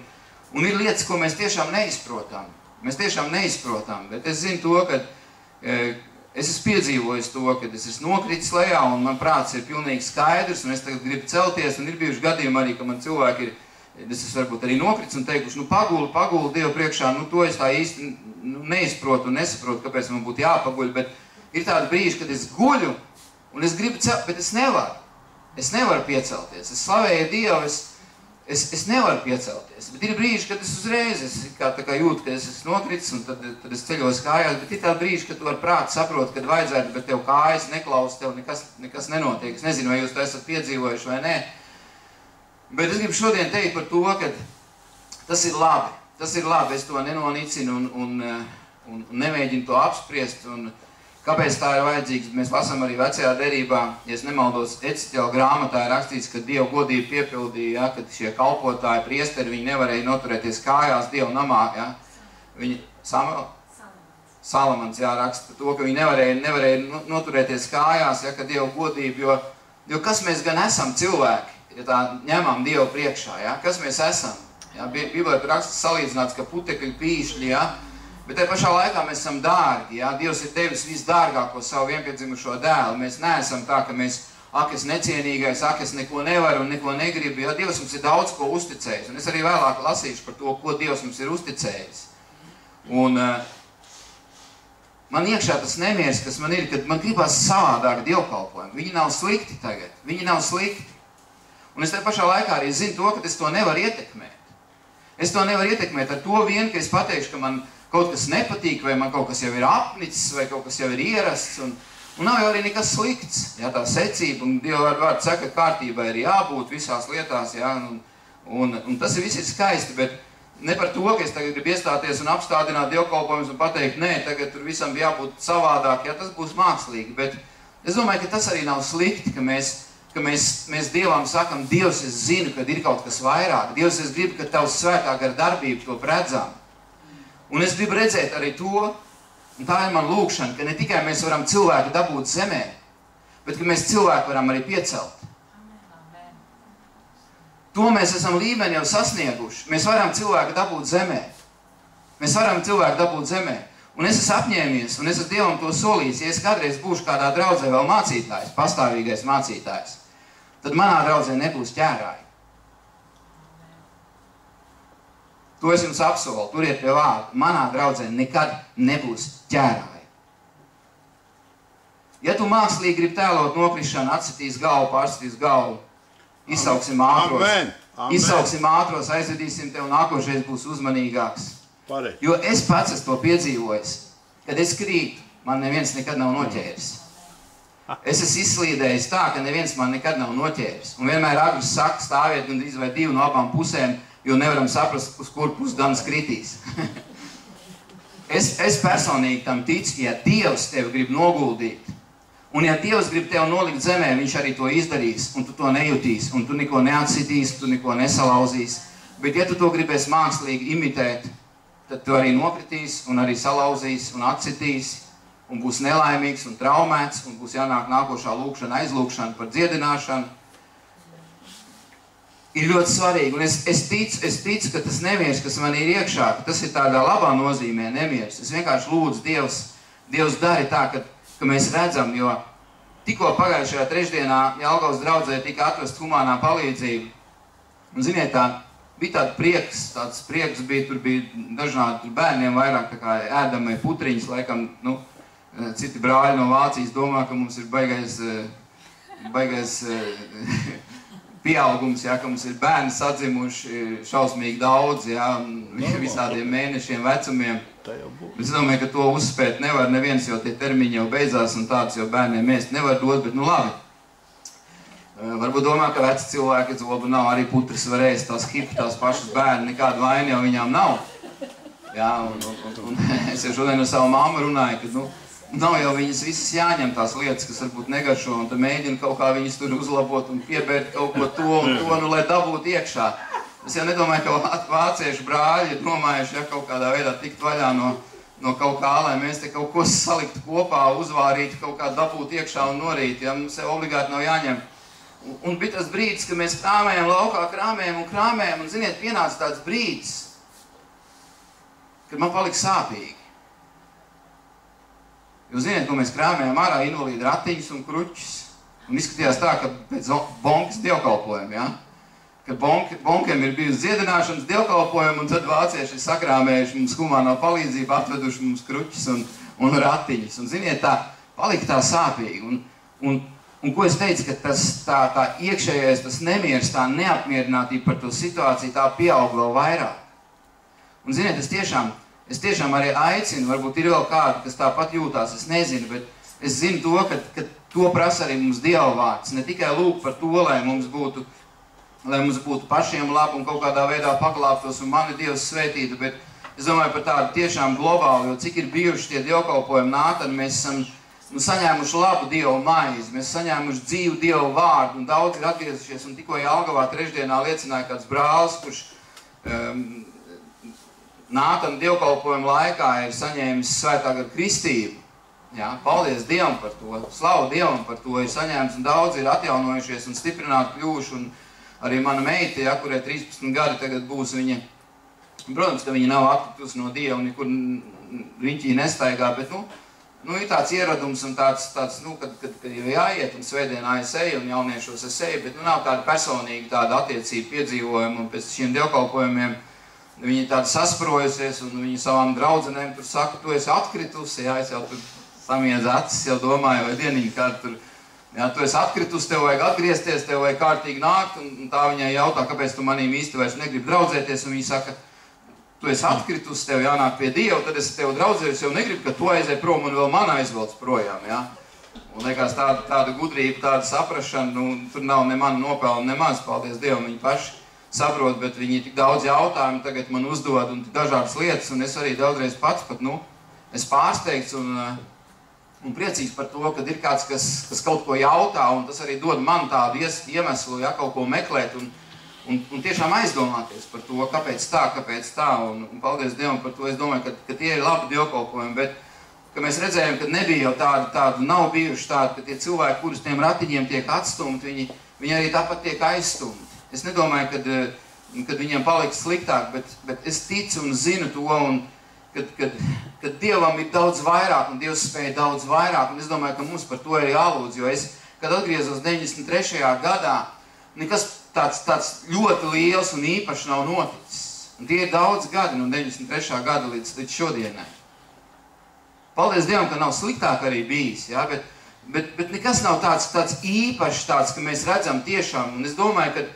ir lietas, ko mēs tiešām neizprotam. Mēs tiešām neizprotam, bet es zinu to, ka es esmu piedzīvojis to, ka es esmu nokritis lejā, un man prāts ir pilnīgi skaidrs, un es tagad gribu celties, un ir bijuši gadījumi arī, ka man cilvēki ir Es varbūt arī nokrits un teikuši, paguli Dievu priekšā, to es tā īsti neizprotu un nesaprotu, kāpēc man būtu jāpaguļ, bet ir tādi brīži, kad es guļu un es gribu celt, bet es nevaru. Es nevaru piecelties. Es slavēju Dievu, es nevaru piecelties. Bet ir brīži, kad es uzreiz, tā kā jūtu, ka es esmu nokritis un tad es ceļos kājās, bet ir tādi brīži, kad tu ar prātu saproti, kad vajadzētu, bet tev kājas neklaus, tev nekas nenotiek. Es nezinu, vai jūs to esat piedzīvojuši vai nē. Bet es gribu šodien teikt par to, ka tas ir labi. Tas ir labi, es to nenonicinu un nemēģinu to apspriest. Un kāpēc tā ir vajadzīgs? Mēs lasām arī vecajā derībā, ja es nemaldos, Eciķela grāmatā ir rakstīts, ka Dievu godību piepildīja, ja, kad šie kalpotāji, priesteri, viņi nevarēja noturēties kājās Dievu namā. Ja. Viņi, Salamans raksta to, ka viņi nevarēja noturēties kājās, ja, kad Dievu godību, jo kas mēs gan esam cilvēki? Ja tā ņemam Dievu priekšā, ja? Kas mēs esam? Ja? Bībelē raksts salīdzināts, ka putekļi pīšļi, ja? Bet tajā pašā laikā mēs esam dārgi. Ja? Dievs ir devis visdārgāko savu vienpiedzimušo dēlu. Mēs neesam tā, ka mēs, es necienīgais, es neko nevaru un neko negribu. Ja? Dievs mums ir daudz ko uzticējis. Un es arī vēlāk lasīšu par to, ko Dievs mums ir uzticējis. Un man iekšā tas nemieris, kas man ir, kad man gribās savādāk dievkalpojumu. Viņi nav slikti tagad. Viņi nav slikti. Un es tajā pašā laikā arī zinu to, ka es to nevaru ietekmēt. Es to nevaru ietekmēt ar to vien, ka es pateikšu, ka man kaut kas nepatīk, vai man kaut kas jau ir apnicis, vai kaut kas jau ir ierasts. Un nav jau arī nekas slikts. Ja, tā secība, un Dieva vārds saka, kārtībai ir jābūt visās lietās. Ja, un tas viss ir skaisti, bet ne par to, ka es tagad gribu iestāties un apstādināt dievkalpojumus un pateikt, nē, tagad tur visam jābūt savādāk. Ja, tas būs mākslīgi, bet es domāju, ka tas arī nav slikti, ka mēs Dievam sakam, Dievs, es zinu, kad ir kaut kas vairāk. Dievs, es gribu, ka Tavs svētā gara darbība to redzam. Un es gribu redzēt arī to, un tā ir man lūkšana, ka ne tikai mēs varam cilvēku dabūt zemē, bet ka mēs cilvēku varam arī piecelt. To mēs esam līmeni jau sasnieguši. Mēs varam cilvēku dabūt zemē. Mēs varam cilvēku dabūt zemē. Un es esmu apņēmies, un es esmu Dievam to solījis, ja es kādreiz būšu kādā draudzē vēl mācītājs, pastāvīgais mācītājs, tad manā draudzē nebūs ķērāji. To es jums apsolu, turiet pie vārdu. Manā draudzē nekad nebūs ķērāji. Ja tu mākslīgi gribi tēlot nokrišanu, atsitīs galvu, pārsitīs galvu, izsauksim ātros. Amen. Izsauksim ātros, aizvedīsim tev, nākošais būs uzmanīgāks. Jo es pats esmu to piedzīvojis, kad es krītu, man neviens nekad nav noķēris. Es esmu izslīdējis tā, ka neviens man nekad nav noķēris. Un vienmēr agrs saka, stāviet gandrīz vai divi no abām pusēm, jo nevaram saprast, uz kur pusi gans kritīs. Es personīgi tam ticu, ja Dievs tevi grib noguldīt, un ja Dievs grib tevi nolikt zemē, viņš arī to izdarīs, un tu to nejutīs, un tu neko neatsitīs, tu neko nesalauzīs. Bet ja tu to gribēsi mākslīgi imitēt, tad tu arī nokritīs, un arī salauzīs, un atsitīs, un būs nelaimīgs un traumēts, un būs jānāk nākošā lūkšana, aizlūkšana par dziedināšanu. Ir ļoti svarīgi, un es ticu, ka tas nemieris, kas man ir iekšā, ka tas ir tādā labā nozīmē nemieris. Es vienkārši lūdzu Dievs dari tā, ka mēs redzam, jo tikko pagājušajā trešdienā Jelgavas draudzē tika atrast humānā palīdzība. Un ziniet, bija tāds prieks bija, tur bija dažādi bērniem vairāk tā kā ēdamai putriņas, laikam, citi brāļi no Vācijas domā, ka mums ir baigais pieaugums, ja, ka mums ir bērni sadzimuši šausmīgi daudz, ja, visādiem mēnešiem vecumiem. Es domāju, ka to uzspēt nevar neviens, jo tie termiņi jau beidzās un tāds jau bērniem ēst nevar dot, bet labi. Varbūt domā, ka veci cilvēki zobu nav, arī putras var ēst, tās hipi, tās pašas bērni, nekāda vaina jau viņām nav. Jā, un es jau šodien ar savu mammu runāju, ka, nav jau viņas visas jāņem tās lietas, kas varbūt negaršo, un tad mēģina kaut kā viņas tur uzlabot un piebērt kaut ko to un to, lai dabūtu iekšā. Es jau nedomāju, ka vāciešu brāļi ir domājuši, ja kaut kādā veidā tikt vaļā no kaut kā, lai mēs te kaut ko saliktu kopā, uzvārītu, kaut kā dabūtu iekšā un norīt, ja mums sev obligāti nav jāņem. Un bija tas brīdis, ka mēs krāmējam laukā, krāmējam, un ziniet, pienāca tāds brīdis, kad man palika sāpīgi. Jo ziniet, ko mēs krāmējam ārā invalīdu ratiņus un kruķus, un izskatījās tā, ka pēc bonkas dievkalpojuma, ja? ka bonkiem ir bijusi dziedināšanas dievkalpojumi, un tad vācieši ir sakrāmējuši mums humāno palīdzību, atveduši mums kruķus un ratiņus. Un, ziniet, tā palika tā sāpīgi. Un ko es teicu, ka tā iekšējais, tas nemieris, tā neapmierinātība par to situāciju, tā pieaug vēl vairāk. Un, ziniet, es tiešām arī aicinu, varbūt ir vēl kādi, kas tāpat jūtās, es nezinu, bet es zinu to, ka to prasa arī mums Dieva vārds. Ne tikai lūk par to, lai mums būtu pašiem labi un kaut kādā veidā paglābtos un mani Dievs svētītu, bet es domāju par tādu tiešām globālu, jo cik ir bijuši tie dievkalpojumi nātani, mēs esam saņēmuši labu Dievu maizi, mēs saņēmuši dzīvu Dievu vārdu, un daudz ir atgriezušies, un tikko Jelgavā trešdienā liecināja kāds brālis, kurš nātana dievkalpojuma laikā ir saņēmis svētā gara kristību. Jā, paldies Dievam par to, slavu Dievam par to ir saņēmis, un daudz ir atjaunojušies un stiprināti kļuvuši, un arī mana meita, ja, kurai 13 gadi tagad būs, viņa, protams, ka viņa nav atkritusi no Dieva, nekur riņķī nestaigā, bet, ir tāds ieradums un tāds kad jau jāiet un svētdienā es eju un jauniešos es eju, bet nav tāda personīga tāda attiecība piedzīvojuma, un pēc šiem dievkalpojumiem viņi tādi sasprojusies, un viņi savām draudzenēm tur saka, tu esi atkritusi, jā, es jau tur samiedz acis, jau domāju, vai dieniņi kādu tur, jā, tu esi atkritusi, tev vajag atgriezties, tev vajag kārtīgi nākt, un tā viņai jautā, kāpēc tu manīm īsti vairs negribi draudzēties, un viņi saka, tu esi atkritusi, tev jānāk pie Dieva, tad es tev draudzējos, jau negribu, ka tu aizēj prom un vēl man aizvelc projām, jā. Un liekas tāda gudrība, tāda saprašana, tur nav ne man nopelna nemaz, paldies Dievam, viņi paši saprot, bet viņi tik daudz jautājumu tagad man uzdod un dažādas lietas, un es arī daudzreiz pats pat, es pārsteigts un priecīgs par to, kad ir kāds, kas kaut ko jautā, un tas arī dod man tādu iemeslu, ja, kaut ko meklēt, un tiešām aizdomāties par to, kāpēc tā, un paldies Dievam par to. Es domāju, ka tie ir labi dievkalpojumi, bet ka mēs redzējām, ka nebija jau tādu nav bijuši tādi, ka tie cilvēki, kurus tiem ratiņiem tiek atstumti, viņi arī tāpat tiek aizstumti. Es nedomāju, kad viņiem paliks sliktāk, bet es ticu un zinu to, un kad Dievam ir daudz vairāk, un Dievs spēja daudz vairāk, un es domāju, ka mums par to ir jālūdz, jo es, kad atgriezos 93. gadā, nekas tāds ļoti liels un īpašs nav noticis. Un tie ir daudz gadi, no 93. gada līdz šodienai. Paldies Dievam, ka nav sliktāk arī bijis, ja? Bet nekas nav tāds īpašs, tāds, ka mēs redzam tiešām. Un es domāju,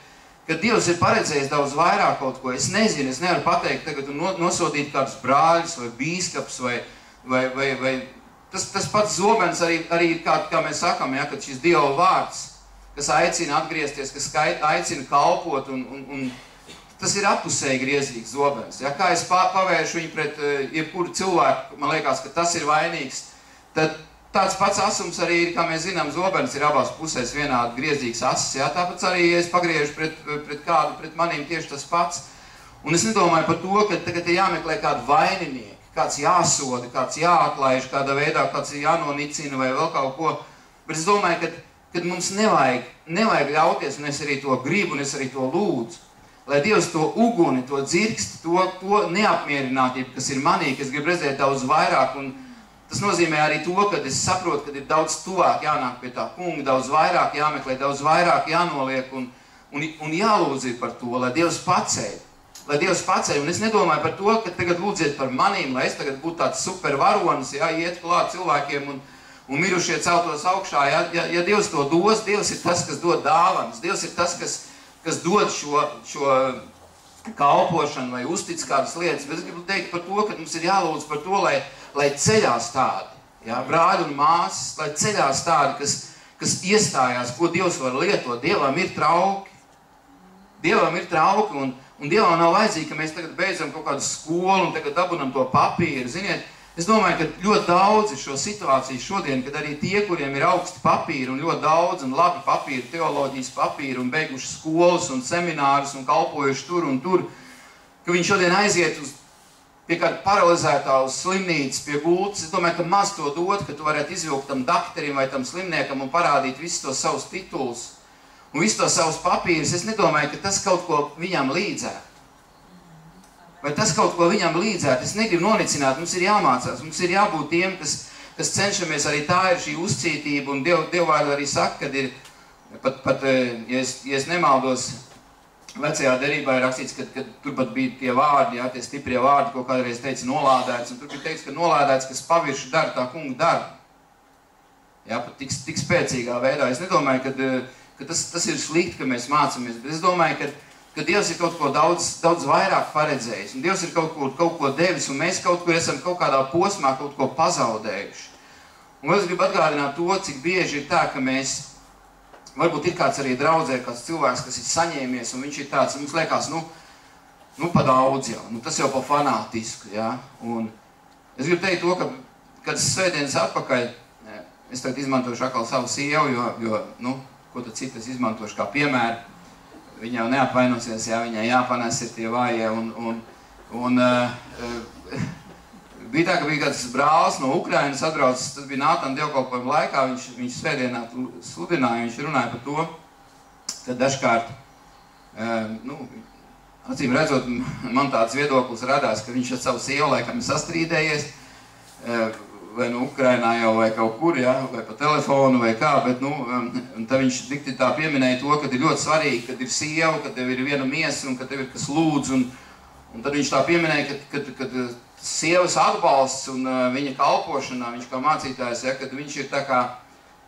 ka Dievs ir paredzējis daudz vairāk kaut ko. Es nezinu, es nevaru pateikt tagad un nosodīt kādus brāļus vai bīskaps vai tas pats zobens arī kā mēs sakam, ja, kad šis Dieva vārds, kas aicina atgriezties, kas aicina kalpot, un tas ir appusēji griezīgs zobens. Ja? Kā es pavēršu viņu pret jebkuru cilvēku, man liekas, ka tas ir vainīgs, tad tāds pats asums arī ir, kā mēs zinām, zobens ir abās pusēs vienādi griezīgs asis. Ja? Tāpēc arī, ja es pagriežu pret kādu, pret manīm tieši tas pats. Un es nedomāju par to, ka tagad ir jāmeklē kādu vaininieki, kāds jāsoda, kāds jāatlaiž, kādā veidā kāds ir jānonicina vai vēl kaut ko. Bet es domāju, kad mums nevajag ļauties, un es arī to gribu, un es arī to lūdzu, lai Dievs to uguni, to dzirksti, to neapmierinātību, kas ir manī, kas grib redzēt daudz vairāk, un tas nozīmē arī to, kad es saprotu, kad ir daudz tuvāk jānāk pie tā kunga, daudz vairāk jāmeklē, daudz vairāk jānoliek, un jālūdz ir par to, lai Dievs paceļ. Lai Dievs paceļ, un es nedomāju par to, ka tagad lūdziet par manīm, lai es tagad būtu tāds super varonis, ja, iet klāt cilvēkiem, un mirušie celtos augšā. Ja Dievs to dos, Dievs ir tas, kas dod dāvanas. Dievs ir tas, kas dod šo kalpošanu vai uztic kādas lietas. Bet es gribu teikt par to, ka mums ir jālūdz par to, lai ceļās tādi, ja, brāļi un māsas, lai ceļās tādi, kas iestājās, ko Dievs var lietot. Dievam ir trauki. Dievam ir trauki, un Dievam nav vajadzīgi, ka mēs tagad beidzam kaut kādu skolu un tagad dabunam to papīru. Ziniet, es domāju, ka ļoti daudz ir šo situāciju šodien, kad arī tie, kuriem ir augsti papīri un ļoti daudz un labi papīri, teoloģijas papīri un beiguši skolas un seminārus un kalpojuši tur un tur, ka viņi šodien aiziet pie kāda paralizētā uz slimnīcas, pie gultas. Es domāju, ka maz to dod, ka tu varētu izvilkt tam dakterim vai tam slimniekam un parādīt visus tos savus titulus un visus tos savus papīrus. Es nedomāju, ka tas kaut ko viņam līdzētu. Vai tas kaut ko viņam līdzētu? Es negribu nonicināt, mums ir jāmācās, mums ir jābūt tiem, kas cenšamies, arī tā ir šī uzcītība, un Dievvārdu arī saka, kad ir, ja es nemaldos, vecajā derībā ir rakstīts, ka turpat bija tie vārdi, jā, tie stiprie vārdi, ko kādreiz teica nolādēts, un tur bija teiks, ka nolādēts, kas pavirši dara tā kunga darbu. Jā, pat tik spēcīgā veidā. Es nedomāju, ka tas ir slikti, ka mēs mācamies, bet es domāju, ka Dievs ir kaut ko daudz vairāk paredzējis, un Dievs ir kaut ko devis, un mēs kaut kur esam kaut kādā posmā kaut ko pazaudējuši. Un es gribu atgādināt to, cik bieži ir tā, ka mēs, varbūt ir kāds arī draudzē, kāds cilvēks, kas ir saņēmies, un viņš ir tāds, mums liekas, pa daudz jau, tas jau pa fanātisku, jā. Un es gribu teikt to, ka, kad svētdienas atpakaļ, es tagad izmantošu atkal savu sievu, jo ko tad citu es izmantošu kā piemēru. Viņa jau neapvainosies, jā, viņai jāpanes ir tie vājie, un bija tā, ka bija kāds brālis no Ukrainas atbraucis, tas bija Nātana dievkalpojuma laikā, viņš svētdienā sludināja, viņš runāja par to, ka dažkārt, acīm redzot, man tāds viedoklis radās, ka viņš ar savu sievu laikam ir sastrīdējies, vai Ukrainā jau vai kaut kur, ja, vai pa telefonu vai kā, bet, un tad viņš dikti tā pieminēja to, ka ir ļoti svarīgi, kad ir sieva, kad tev ir viena miesa un kad tev ir kas lūdz, un tad viņš tā pieminēja, kad sievas atbalsts un viņa kalpošanā, viņš kā mācītājs, ja, kad viņš ir tā kā,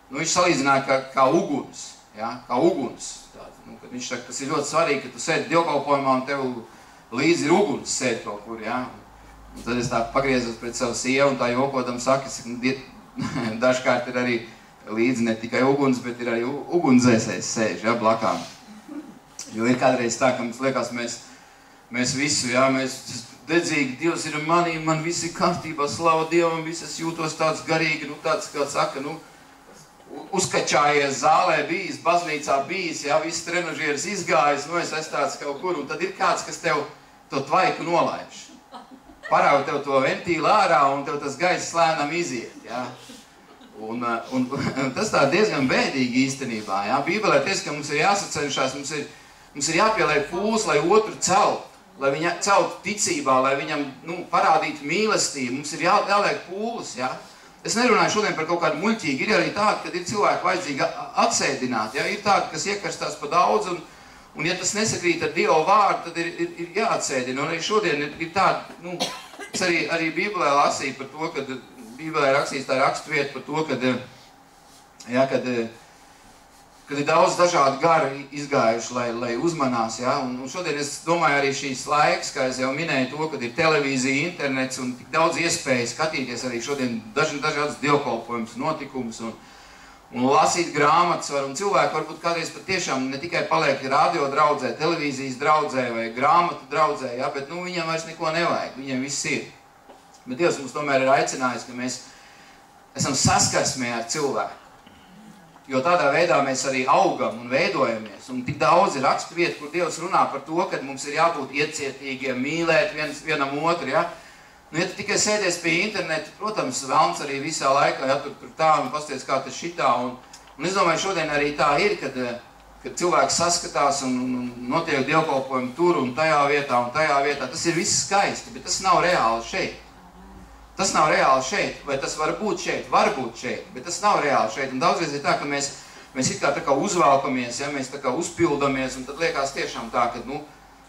viņš salīdzināja kā uguns, ja, kā uguns. Kad viņš saka, tas ir ļoti svarīgi, ka tu sēdi dievkalpojumā un tev līdzi ir uguns sēdi kaut kur, ja. Un tad es tā pagriezos pret savu sievu un tā jokodam saka, dažkārt ir arī līdzi ne tikai uguns, bet ir arī ugunsdzēsējs sēž, ja, blakām. Jo ir kādreiz tā, ka mums liekas, mēs visu, ja, mēs dedzīgi, Dievs ir manī, man viss ir kārtībā, slava Dievam, viss es jūtos tāds garīgi, tāds, kā saka, uzkačājies zālē bijis, baznīcā bijis, ja, viss trenažieris izgājis, es esmu tāds kaut kur, un tad ir kāds, kas tev to tvaiku nolaiž. Parauj tev to ventīlu ārā, un tev tas gaiss lēnām iziet, jā. Un tas tā diezgan bēdīgi īstenībā, jā. Bībelē teica, ka mums ir jāsacenšās, mums ir jāpieliek pūles, lai otru celt, lai viņa celtu ticībā, lai viņam, parādītu mīlestību, mums ir jāliek pūles, jā. Es nerunāju šodien par kaut kādu muļķīgu, ir arī tādi, kad ir cilvēki vajadzīgi atsēdināt, jā. Ir tādi, kas iekarstās pa daudz, un ja tas nesakrīt ar Dievu vārdu, tad ir jāatsēdina. Un arī šodien ir tāda, es arī Bībelē lasīju par to, kad Bībelē rakstīts tā rakstvieta par to, kad ir daudz dažādu gari izgājuši, lai uzmanās, ja. Un šodien es domāju arī šīs laiks, kā es jau minēju to, kad ir televīzija, internets un tik daudz iespēju skatīties arī šodien dažādas dievkalpojumus, notikumus un lasīt grāmatas var, un cilvēki varbūt kādreiz patiešām ne tikai paliek radio draudzē, televīzijas draudzē vai grāmatu draudzē, ja, bet viņam vairs neko nevajag, viņiem viss ir. Bet Dievs mums tomēr ir aicinājis, ka mēs esam saskarsmē ar cilvēku. Jo tādā veidā mēs arī augam un veidojamies, un tik daudz ir rakstu vietu, kur Dievs runā par to, ka mums ir jābūt iecietīgiem, mīlēt vienam otru, ja. Ja tu tikai sēdies pie interneta, protams, velns arī visā laikā, ja tur tā un pasties, kā tas šitā. Un es domāju, šodien arī tā ir, kad cilvēks saskatās un notiek dievkalpojumi tur un tajā vietā. Tas ir viss skaisti, bet tas nav reāli šeit. Tas nav reāli šeit, vai tas var būt šeit, bet tas nav reāli šeit. Un daudzreiz ir tā, ka mēs it kā tā kā uzvelkamies, ja, mēs tā kā uzpildamies, un tad liekas tiešām tā, ka,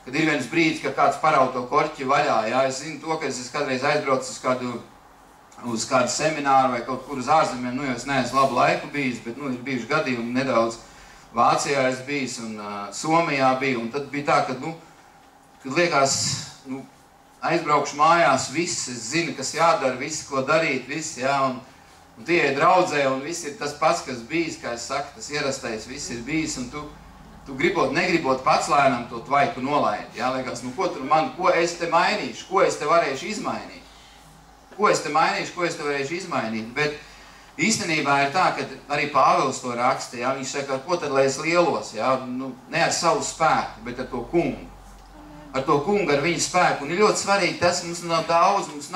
kad ir viens brīdis, ka kāds parauj to korķi vaļā, jā, es zinu to, ka es kādreiz aizbraucu uz kādu semināru vai kaut kur uz ārzemēm, jo es neesmu labu laiku bijis, bet, ir bijuši gadījumi nedaudz Vācijā es bijis un Somijā biju, un tad bija tā, kad liekas, aizbraukšu mājās, viss, es zinu, kas jādara, viss, ko darīt, viss, jā, un tie ir draudzē, un viss ir tas pats, kas bijis, kā es saku, tas ierastais, viss ir bijis, un tu negribot pats lēnām to tvaiku nolaidi, jā, liekas, ko es te mainīšu, ko es te varēšu izmainīt, bet īstenībā ir tā, ka arī Pāvils to raksta, jā, viņš saka, ko tad, lai es lielos, jā, ne ar savu spēku, bet ar to kungu, ar viņa spēku, un ir ļoti svarīgi tas, mums nav daudz, mums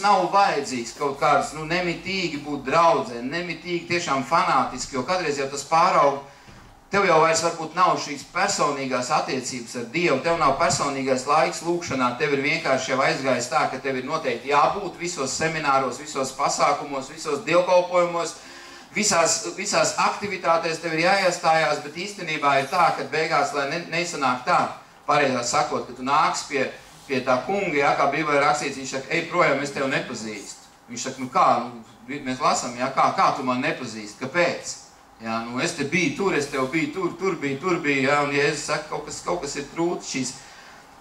nav vajadzīgs kaut kāds, nemitīgi būt draudzē, nemitīgi tiešām fanātiski, jo kādreiz jau tas pāraug. Tev jau vairs varbūt nav šīs personīgās attiecības ar Dievu, tev nav personīgais laiks lūkšanā, tev ir vienkārši jau aizgājis tā, ka tev ir noteikti jābūt visos semināros, visos pasākumos, visos dievkalpojumos, visās aktivitātēs tev ir jāiestājās, bet īstenībā ir tā, ka beigās, lai nesanāk tā, pareizāk sakot, ka tu nāks pie tā kunga, jā, kā Bībelē rakstīts, viņš saka, ej projām, es tevi nepazīstu. Viņš saka, nu kā, mēs lasām, jā, kā tu man nepazīsti, kāpēc? Jā, nu es te biju tur, es tev biju tur biju, jā, un Jēzus saka, kaut kas ir trūcis šīs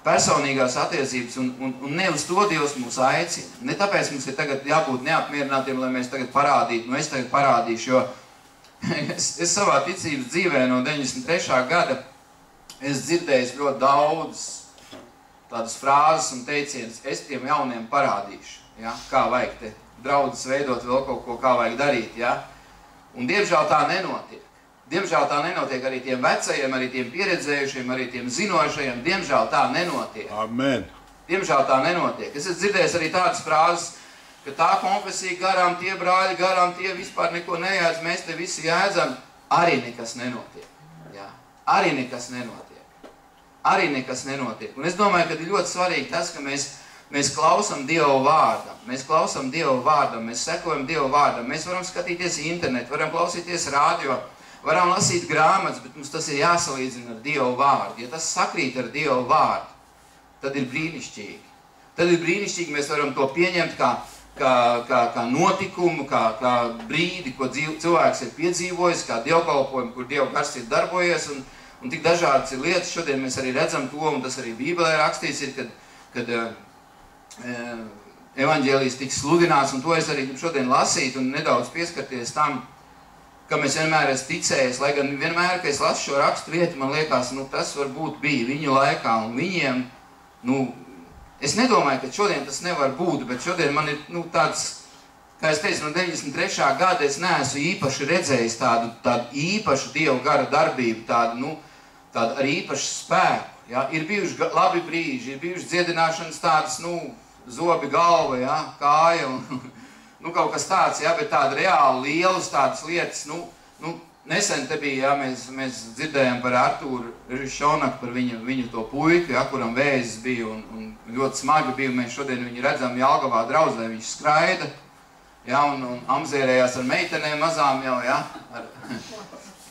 personīgās attiecības, un ne uz to Dievs mūs aicina. Ne tāpēc mums ir tagad jābūt neapmierinātiem, lai mēs tagad parādītu, nu es tagad parādīšu, jo es savā ticības dzīvē no 93. gada es dzirdēju ļoti daudz tādas frāzes un teicienas, es tiem jauniem parādīšu, ja? Kā vajag te draudzes veidot vēl kaut ko, kā vajag darīt, ja? Un diemžēl tā nenotiek. Diemžēl tā nenotiek arī tiem vecajiem, arī tiem pieredzējušiem, arī tiem zinošajiem, diemžēl tā nenotiek. Amen. Diemžēl tā nenotiek. Es esmu dzirdējis arī tādas frāzes, ka tā konfesija garām, tie brāļi garām, tie vispār neko nejēdz, mēs te visi jēdzam, arī nekas nenotiek. Ja? Arī nekas nenotiek. Arī nekas nenotiek. Un es domāju, ka ir ļoti svarīgi tas, ka mēs klausām Dieva vārdam. Mēs klausām Dieva vārdam, mēs sekojam Dieva vārdam. Mēs varam skatīties internetu, varam klausīties radio, varam lasīt grāmatas, bet mums tas ir jāsalīdzina ar Dieva vārdu. Ja tas sakrīt ar Dieva vārdu, tad ir brīnišķīgi. Tad ir brīnišķīgi, mēs varam to pieņemt kā notikumu, kā brīdi, ko cilvēks ir piedzīvojis, kā dievkalpojumu, kur Dieva gars ir darbojies, un tik dažādas ir lietas. Šodien mēs arī redzam to, un tas arī Bībelē rakstīts ir, kad evaņģēlijs tiks sludināts, un to es arī šodien lasīt un nedaudz pieskarties tam, ka mēs vienmēr esmu ticējis, lai gan vienmēr, kad es lasu šo rakstu vietu, man liekas, nu tas varbūt bija viņu laikā, un viņiem, nu, es nedomāju, ka šodien tas nevar būt, bet šodien man ir, nu, tāds, kā es teicu, no 93. gada es neesmu īpaši redzējis tādu īpašu Dieva gara darbību, tādu ar īpašu spēku. Ja? Ir bijuši labi brīži, ir bijuši dziedināšanas tādas, zobi galva, ja? Kāja un kaut kas tāds, ja? Bet tāda reāli lielas tādas lietas, nesen te bija, ja? Mēs dzirdējām par Artūru Šonaku, par viņu to puiku, ja? Kuram vēzis bija un ļoti smagi bija. Mēs šodien viņu redzam Jelgavā draudzē, viņš skraida, ja? Un amzērējās ar meitenēm mazām jau, ja?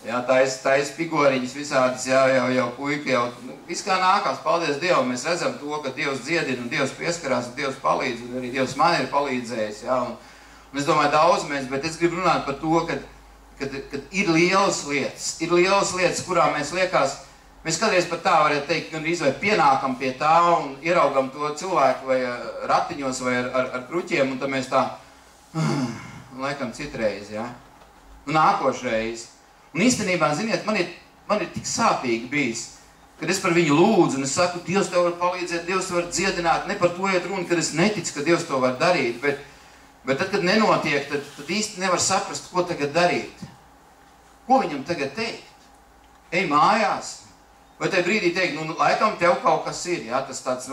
Jā, tais figoriņas visādas, jau puika, viss kā nākās, paldies Dievam, mēs redzam to, ka Dievs dziedina un Dievs pieskarās un Dievs palīdz, un arī Dievs man ir palīdzējis, jā, un es domāju daudz mēs, bet es gribu runāt par to, kad ir lielas lietas, kurām mēs liekas, mēs kādreiz pat tā varētu teikt, gan vai pienākam pie tā un ieraugam to cilvēku vai ratiņos vai ar kruķiem, un tad mēs tā, laikam citreiz, jā, un nākošreiz. Un īstenībā, ziniet, man ir tik sāpīgi bijis, kad es par viņu lūdzu, un es saku, Dievs tev var palīdzēt, Dievs var dziedināt, ne par to iet runa, kad es neticu, ka Dievs to var darīt, bet tad, kad nenotiek, tad īsti nevar saprast, ko tagad darīt. Ko viņam tagad teikt? Ej mājās. Vai tajā brīdī teikt, laikam tev kaut kas ir, jā, tas tāds,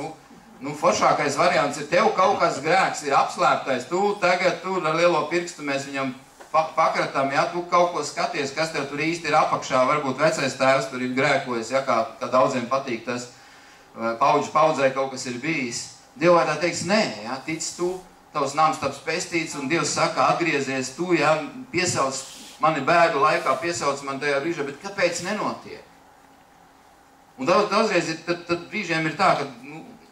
foršākais variants ir, tev kaut kas grēks ir apslēptais, tu tagad tur ar lielo pirkstu mēs viņam pakratām, ja, tu kaut ko skaties, kas tev tur īsti ir apakšā, varbūt vecais tēvs tur ir grēkojas, ja, kā daudziem patīk tas, paudzē kaut kas ir bijis. Dievvārdā teiks, nē, ja, tic tu, tavs nams taps pestīts, un Dievs saka, atgriezies tu, ja, piesauc mani bēdu laikā, piesauc man tajā brīžā, bet kāpēc nenotiek? Un daudzreiz tad brīžiem ir tā, ka,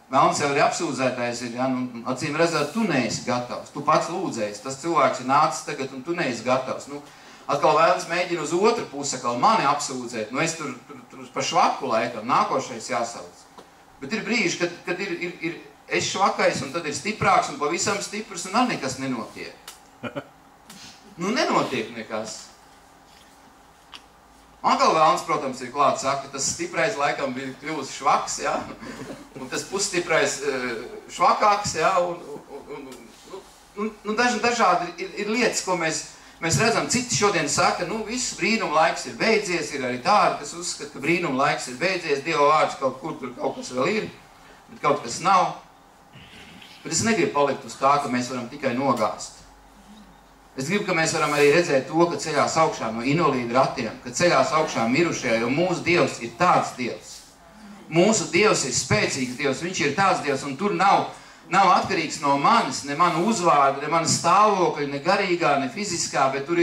Vēlns jau ir apsūdzētājs, ja, acīm redzot, tu neesi gatavs, tu pats lūdzējies, tas cilvēks ir nācis tagad un tu neesi gatavs. Atkal Vēlns mēģina uz otru pusi, atkal mani apsūdzēt, es tur pa švaku laikam, nākošais jāsauc. Bet ir brīži, kad ir es švakais un tad ir stiprāks un pavisam stiprs un nekas nenotiek. Nenotiek nekas. Atkal Vēlns, protams, ir klāt, saka, tas stiprais laikam bija kļuvis švaks, ja? Un tas pusstiprais švakāks, ja? Un dažādi ir lietas, ko mēs redzam. Citi šodien saka, viss brīnuma laiks ir beidzies, ir arī tādi, kas uzskata, ka brīnuma laiks ir beidzies, Dieva vārds kaut kur tur kaut kas vēl ir, bet kaut kas nav. Bet es negribu palikt uz tā, ka mēs varam tikai nogāzt. Es gribu, ka mēs varam arī redzēt to, ka ceļās augšā no invalīdu ratiem, ka ceļās augšā mirušajā, jo mūsu Dievs ir tāds Dievs. Mūsu Dievs ir spēcīgs Dievs, viņš ir tāds Dievs, un tur nav atkarīgs no manis, ne manu uzvārdu, ne mana stāvokļa, ne garīgā, ne fiziskā, bet tur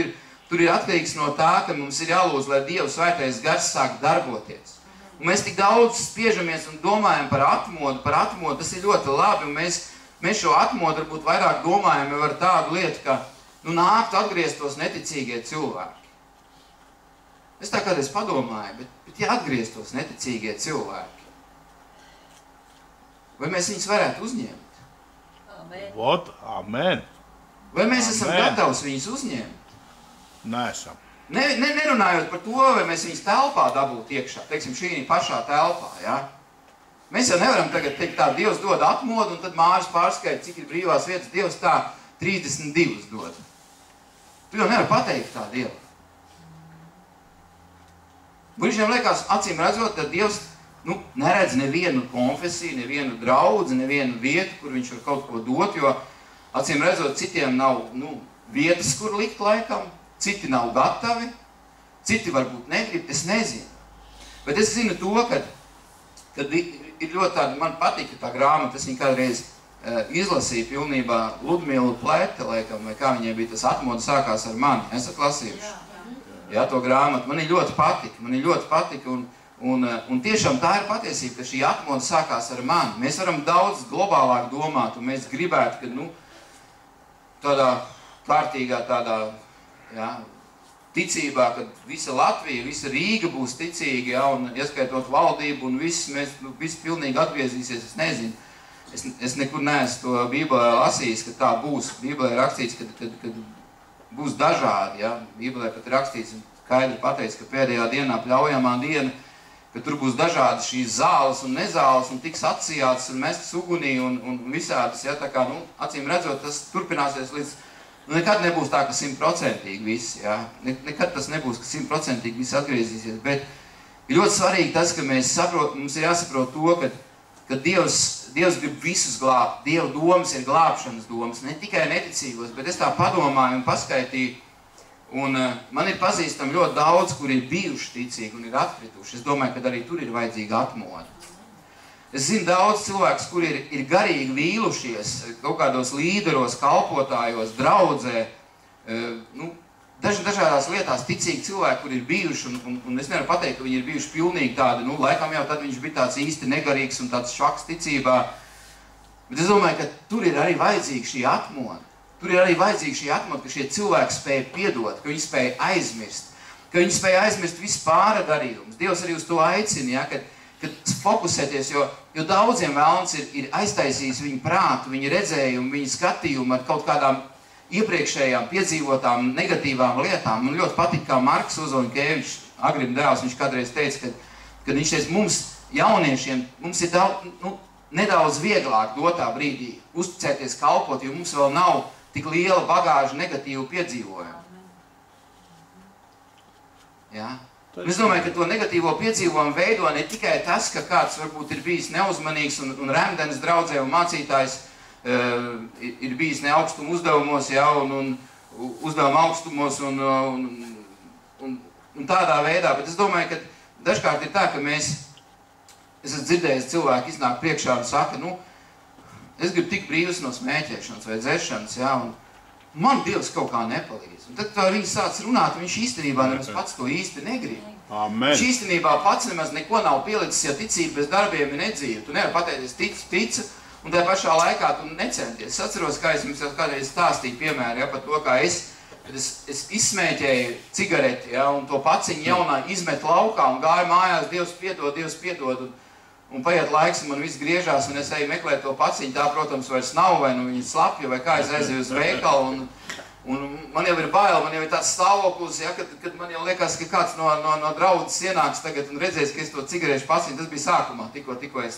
Tur ir atkarīgs no tā, ka mums ir jālūdz, lai Dieva svētais gars sāk darboties. Un mēs tik daudz spiežamies un domājam par atmodu, tas ir ļoti labi, un mēs šo atmodu varbūt vairāk domājam jau ar tādu lietu, ka nāktu atgrieztos neticīgie cilvēki. Es tā kādreiz padomāju, bet ja atgrieztos neticīgie cilvēki, vai mēs viņus varētu uzņemt? Amen. Vai mēs esam gatavi viņus uzņemt? Neesam. Nerunājot par to, vai mēs viņus telpā dabūtu iekšā, teiksim, šī pašā telpā, ja? Mēs jau nevaram tagad teikt tā, Dievs dod atmodu, un tad Māris pārskaita, cik ir brīvās vietas, Dievs tā 32 dod. Tu jau nevar pateikt tā Dievu. Brīžiem liekas, acīm redzot, ka Dievs neredz nevienu konfesiju, nevienu draudzi, nevienu vietu, kur viņš var kaut ko dot, jo acīm redzot, citiem nav vietas, kur likt laikam, citi nav gatavi, citi varbūt negrib, es nezinu. Bet es zinu to, kad ir ļoti tāda, man patika tā grāmata, es viņu kādreiz izlasīju pilnībā Ludmila Plēte, laikam, vai kā viņai bija tas atmodu sākās ar mani. Esat lasījuši? Jā, to grāmatu. Man ļoti patika, un tiešām tā ir patiesība, ka šī atmodu sākās ar mani. Mēs varam daudz globālāk domāt, un mēs gribētu, ka, tādā kārtīgā tādā, ticībā, ka visa Latvija, visa Rīga būs ticīga, un ieskaitot valdību, un viss pilnīgi atgriezīsies, es nezinu. Es nekur neesmu to Bībelē lasījis, ka tā būs. Bībelē ir rakstīts, ka būs dažādi, Bībelē pat ir rakstīts, skaidri pateicis, ka pēdējā dienā pļaujamā diena, ka tur būs dažādi šīs zāles un nezāles, un tiks atsijātas un mestas ugunī, un visādas, tā kā, acīm redzot, tas turpināsies līdz nekad nebūs tā, ka 100% viss, nekad tas nebūs, ka 100% viss atgriezīsies, bet ir ļoti svarīgi tas, ka mums ir jāsaprot to, ka Dievs grib visus glābt, Dieva domas ir glābšanas domas, ne tikai neticīgos, bet es tā padomāju un paskaitīju, un man ir pazīstami ļoti daudz, kur ir bijuši ticīgi un ir atkrituši. Es domāju, ka arī tur ir vajadzīga atmoda. Es zinu daudz cilvēkus, kuri ir garīgi vīlušies kaut kādos līderos, kalpotājos, draudzē, dažādās lietās ticīgi cilvēki, kuri ir bijuši, un es nevaru pateikt, ka viņi ir bijuši pilnīgi tādi, laikam jau tad viņš bija tāds īsti negarīgs un tāds švaks ticībā, bet es domāju, ka tur ir arī vajadzīga šī atmoda. Tur ir arī vajadzīga šī atmoda, ka šie cilvēki spēja piedot, ka viņi spēja aizmirst, visu pārdarījumus. Dievs arī uz to aicina, kad fokusēties, jo daudziem vēlns ir aiztaisījis viņu prātu, viņu redzējumu, viņu skatījumu ar kaut kādām iepriekšējām piedzīvotām negatīvām lietām. Man ļoti patīk, kā Marks Uzoņkevičs, Agrim dēls, viņš kādreiz teica, kad viņš teica, mums jauniešiem, mums ir nedaudz vieglāk dotā brīdī uzticēties kalpot, jo mums vēl nav tik liela bagāža negatīvu piedzīvojumu. Es domāju, ka to negatīvo piedzīvojumu veido ne tikai tas, ka kāds varbūt ir bijis neuzmanīgs un remdenis draudzē un mācītājs ir bijis ne augstuma uzdevumos, un uzdevuma augstumos un tādā veidā, bet es domāju, ka dažkārt ir tā, ka es esmu dzirdējis cilvēki iznāk priekšā un saka, es gribu tik brīvs no smēķēšanas vai dzeršanas, un man Dievs kaut kā nepalīdz. Un tad viņi sāc runāt, un viņš īstenībā nemaz pats to īsti negrib. Amen. Viņš īstenībā pats nemaz neko nav pielicis, ja ticība bez darbiem ir nedzīva. Tu nevar pateikt, ticu, un tajā pašā laikā tu necenties. Es atceros, kā es jums jau kādreiz stāstīju piemēru, par to, kā es izsmēķēju cigareti, un to paciņu jaunā izmet laukā un gāju mājās, Dievs piedod, un paiet laiks, un man viss griežās, un es eju meklēt to paciņu, tā, protams, vairs nav, vai viņa slapja, vai kā es aizēju uz veikalu, un man jau ir bail, man jau ir tāds stāvoklis, kad man jau liekas, ka kāds no draudzes ienāks tagad un redzēs, ka es to cigarešu paciņu, tas bija sākumā, tikko es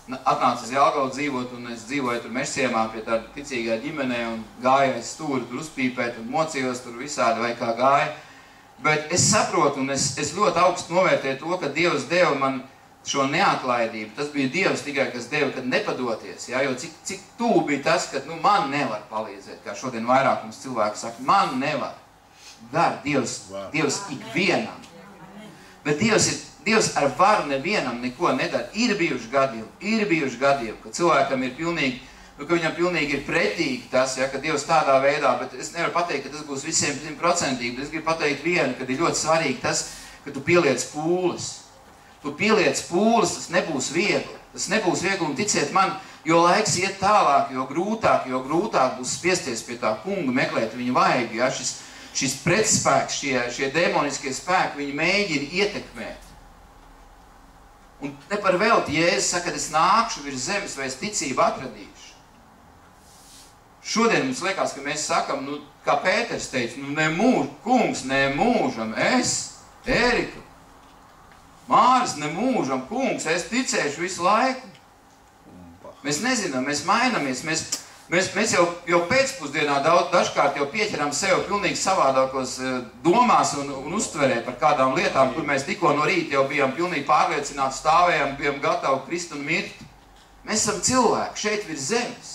atnācu uz Jelgavu dzīvot, un es dzīvoju tur Mežciemā pie tāda ticīgā ģimenē, un gāju aiz stūri tur uzpīpēt, un mocījos tur visādi, vai kā gāja. Bet es saprotu, un es ļoti augstu novērtēju to, ka Dievs deva man šo neatlaidību. Tas bija Dievs tikai, kas deva, kad nepadoties, jo cik tuvu bija tas, ka man nevar palīdzēt, kā šodien vairākums cilvēku saka, man nevar. Var Dievs ikvienam. Bet Dievs ar varu nevienam neko nedara. Ir bijuši gadījumi, ka cilvēkam ir pilnīgi ka viņam pilnīgi ir pretīgi tas, ja, ka Dievs tādā veidā, bet es nevaru pateikt, ka tas būs visiem 100%, bet es gribu pateikt vienu, kad ir ļoti svarīgi tas, ka tu pieliec pūles. Tu pieliec pūles, tas nebūs viegli. Tas nebūs viegli, un ticiet man, jo laiks iet tālāk, jo grūtāk būs spiesties pie tā kunga, meklēt viņa vaigu, ja, šis pretspēks, šie demoniskie spēki, viņi mēģina ietekmēt. Un ne par velti, Jēzus saka, kad es nākšu virs zemes, vai es ticību atradīšu. Šodien mums liekas, ka mēs sakam, kā Pēters teica, kungs, nemūžam, es, Erika, Māris, nemūžam, kungs, es ticēšu visu laiku. Mēs nezinām, mēs mainamies, mēs jau pēcpusdienā dažkārt jau pieķeram sev pilnīgi savādākos domās un uztverē par kādām lietām, kur mēs tikko no rīta jau bijām pilnīgi pārliecināti, stāvējām, bijām gatavi krist un mirt. Mēs esam cilvēki šeit virs zemes.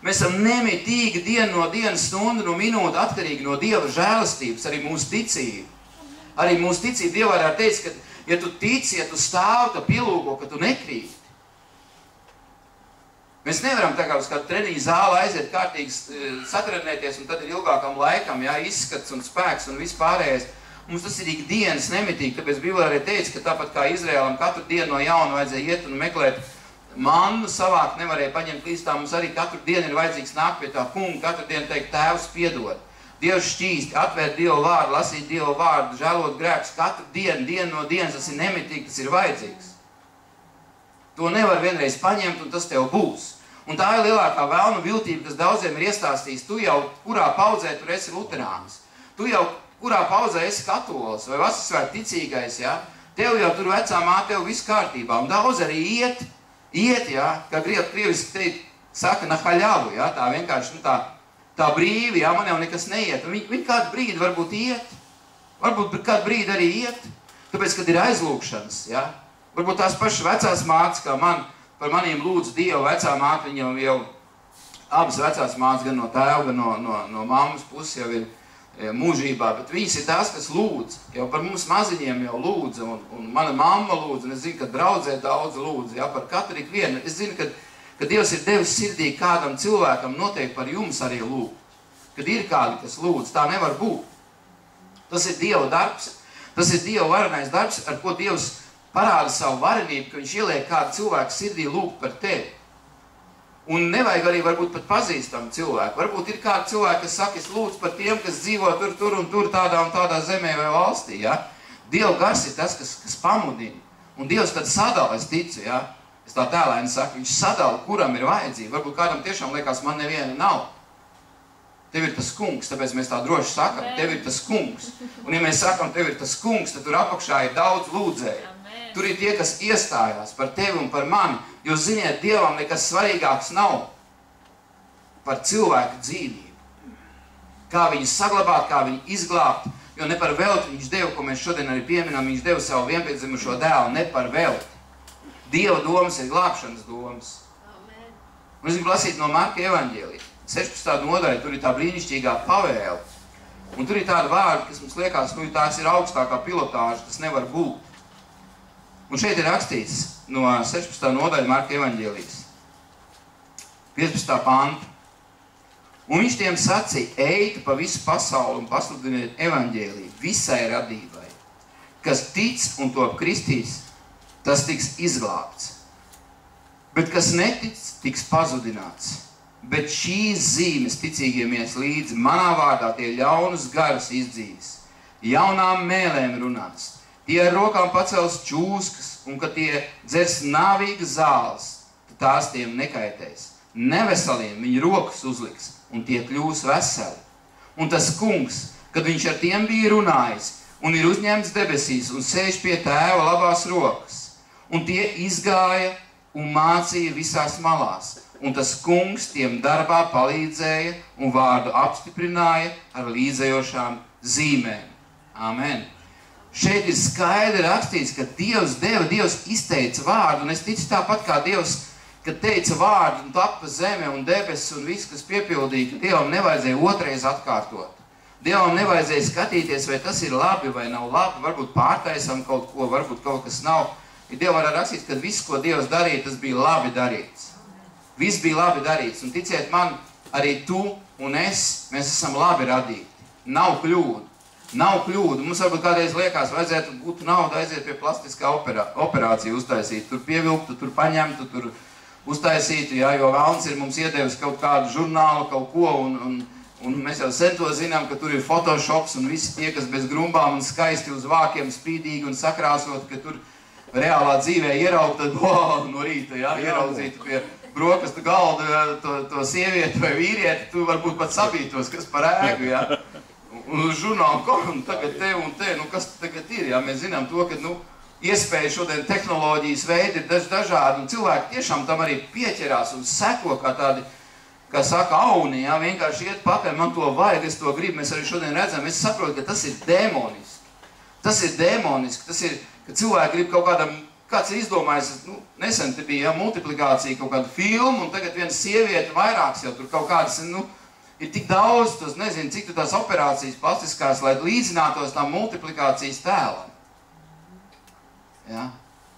Mēs esam nemitīgi dienu no dienas, stundu no minūte atkarīgi no Dieva žēlastības, arī mūsu ticība. Arī mūsu ticība Dieva varētu teikt, ka ja tu tici, ja tu stāvi, tu pielūko, ka tu nekrīti. Mēs nevaram tā kā uz kādu treniņu zāli aiziet kārtīgi satrenēties, un tad ir ilgākam laikam, jā, izskats un spēks un viss pārējais. Mums tas ir ikdienas nemitīgi, tāpēc Bībelē arī teica, ka tāpat kā Izraēlam katru dienu no jauna vajadzēja iet un meklēt mannu savākt, nevarēja paņemt līdz tā, mums arī katru dienu ir vajadzīgs nākt pie tā kunga, katru dienu teikt, Tēvs piedod. Dievs šķīst, atvērt Dieva vārdu, lasīt Dieva vārdu, žēlot grēkus, katru dienu no dienas, tas ir nemitīgi, tas ir vajadzīgs. To nevar vienreiz paņemt, un tas tev būs. Un tā ir lielākā vēlnu viltība, kas daudziem ir iestāstījis. Tu jau kurā paudzē tur esi luterānis. Tu jau kurā paudzē esi katolis vai vasarasvētku ticīgais, ja? Tev jau tur vecā māte, tev viss kārtībā. Un daudz arī iet, ja? Kā krieviski teikt, saka nahaļavu, ja? Tā vienkārši, tā brīvi, ja? Man jau nekas neiet. Viņi kādu brīdi varbūt iet. Varbūt kādu brīdi arī iet. Tāpēc, kad ir aizlūkšanas, ja? Varbūt tās pašas vecās mātes, kā par maniem lūdzu Dievu, vecā māte, viņa jau abas vecās mātes, gan no tēva, gan no mammas puses jau ir mūžībā, bet viņas ir tās, kas lūdz. Jau par mums maziņiem jau lūdza, un mana mamma lūdza, un es zinu, ka draudzē daudz lūdza, ja, par katru ikvienu. Es zinu, ka Dievs ir devis sirdī kādam cilvēkam noteikti par jums arī lūgt. Kad ir kādi, kas lūdz, tā nevar būt. Tas ir Dieva darbs, tas ir Dieva varenais darbs, ar ko Dievs parāda savu varenību, ka viņš ieliek kādu cilvēku sirdī lūgt par tevi. Un nevajag arī varbūt pat pazīstam cilvēku. Varbūt ir kādi cilvēki, kas saka, es lūdzu par tiem, kas dzīvo tur un tur tādā un tādā zemē vai valstī. Ja? Dieva gars ir tas, kas pamudina. Un Dievs tad sadala, es ticu. Ja? Es tā tēlēni saku, viņš sadala, kuram ir vajadzība. Varbūt kādam tiešām liekas, man neviena nav. Tev ir tas kungs, tāpēc mēs tā droši sakam, tev ir tas kungs. Un ja mēs sakam, tev ir tas kungs, tad tur apakšā ir daudz lūdzēju. Tur ir tie, kas iestājās par tevi un par mani, jo, ziniet, Dievam nekas svarīgāks nav par cilvēku dzīvību. Kā viņu saglabāt, kā viņu izglābt, jo ne par velti viņš deva, ko mēs šodien arī pieminam, viņš deva savu vienpiedzimušo dēlu, ne par velti. Dieva domas ir glābšanas domas. Un es gribu lasīt no Marka evaņģēlija. 16. nodaļa, tur ir tā brīnišķīgā pavēle. Un tur ir tāda vārda, kas mums liekas, tās ir augstākā pilotāža, tas nevar būt. Un šeit ir rakstīts no 16. nodaļa Marka evaņģēlijas, 15. panta. Un viņš tiem sacīja, ejiet pa visu pasauli un pasludiniet evaņģēliju visai radībai. Kas tic un top kristīs, tas tiks izglābts. Bet kas netic, tiks pazudināts. Bet šīs zīmes ticīgiem ies līdzi, manā vārdā tie ļaunus garus izdzīs, jaunām mēlēm runās. Tie ar rokām pacels čūskas, un kad tie dzers nāvīgas zāles, tad tās tiem nekaitēs. Neveseliem viņi rokas uzliks, un tie kļūs veseli. Un tas kungs, kad viņš ar tiem bija runājis, un ir uzņemts debesīs, un sēž pie tēva labās rokas, un tie izgāja un mācīja visās malās. Un tas kungs tiem darbā palīdzēja un vārdu apstiprināja ar līdzējošām zīmēm. Amen. Šeit ir skaidri rakstīts, ka Dievs deva, Dievs izteica vārdu, un es ticu tāpat kā Dievs, kad teica vārdu un tapa zeme un debesis un viss, kas piepildīja, ka Dievam nevajadzēja otrais atkārtot. Dievam nevajadzēja skatīties, vai tas ir labi vai nav labi, varbūt pārtaisam kaut ko, varbūt kaut kas nav. Ja Dievam var rakstīt, ka viss, ko Dievs darīja, tas bija labi darīts. Viss bija labi darīts, un ticiet man, arī tu un es, mēs esam labi radīti. Nav kļūdu. Nav kļūdu. Mums varbūt kādreiz liekas, vajadzētu būt naudu, aiziet pie plastiskā operāciju uztaisīt. Tur pievilktu, tur paņemtu, tur uztaisītu, jā, jo Velns ir mums iedevis kaut kādu žurnālu, kaut ko, un mēs jau sen to zinām, ka tur ir photoshops un visi tie, kas bez grumbām un skaisti uz vākiem spīdīgi un sakrāsot, ka tur reālā dzīvē ieraugt, tad no rīta, jā, ieraudzītu pie brokastu galda to sievieti vai vīrieti, tu varbūt pat sabītos, kas par ēgu, jā. Un žurnālu, un tagad te un te, nu kas tagad ir, jā, mēs zinām to, ka, nu, iespēja šodien tehnoloģijas veidi ir dažādi, un cilvēki tiešām tam arī pieķerās un seko kā tādi, kā saka, auni, jā, vienkārši iet pakaļ, man to vajag, es to gribu, mēs arī šodien redzam, es saprotu, ka tas ir dēmoniski. Tas ir dēmoniski, tas ir, ka cilvēki grib kaut kādam, kāds ir izdomājis, nu, nesen te bija, jā, multiplikācija, kaut kādu filmu, un tagad viena sieviete vairāks jau tur kaut kādas, nu, ir tik daudz, tos nezinu, cik tu tās operācijas plastiskās, lai līdzinātos tām multiplikācijas tēlam. Ja?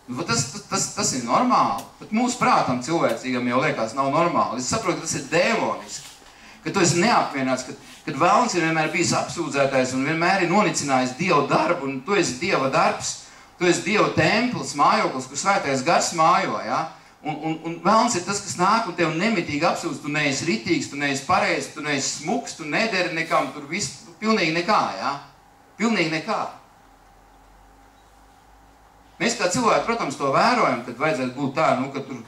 Tas ir normāli. Pat mūsu prātam cilvēcīgam jau liekas nav normāli. Es saprotu, ka tas ir dēmoniski. Ka tu esi neapvienāts, kad Velns ir vienmēr bijis apsūdzētais un vienmēr ir nonicinājis Dievu darbu, un tu esi Dieva darbs, tu esi Dieva templis, mājoklis, kur svētais gars mājo, ja? Un Velns ir tas, kas nāk un tev nemitīgi apsūdz, tu neesi ritīgs, tu neesi pareizs, tu neesi smuks, tu nederi nekam, tur viss, pilnīgi nekā, jā? Pilnīgi nekā. Mēs kā cilvēki, protams, to vērojam, kad vajadzētu būt tā, nu, ka tur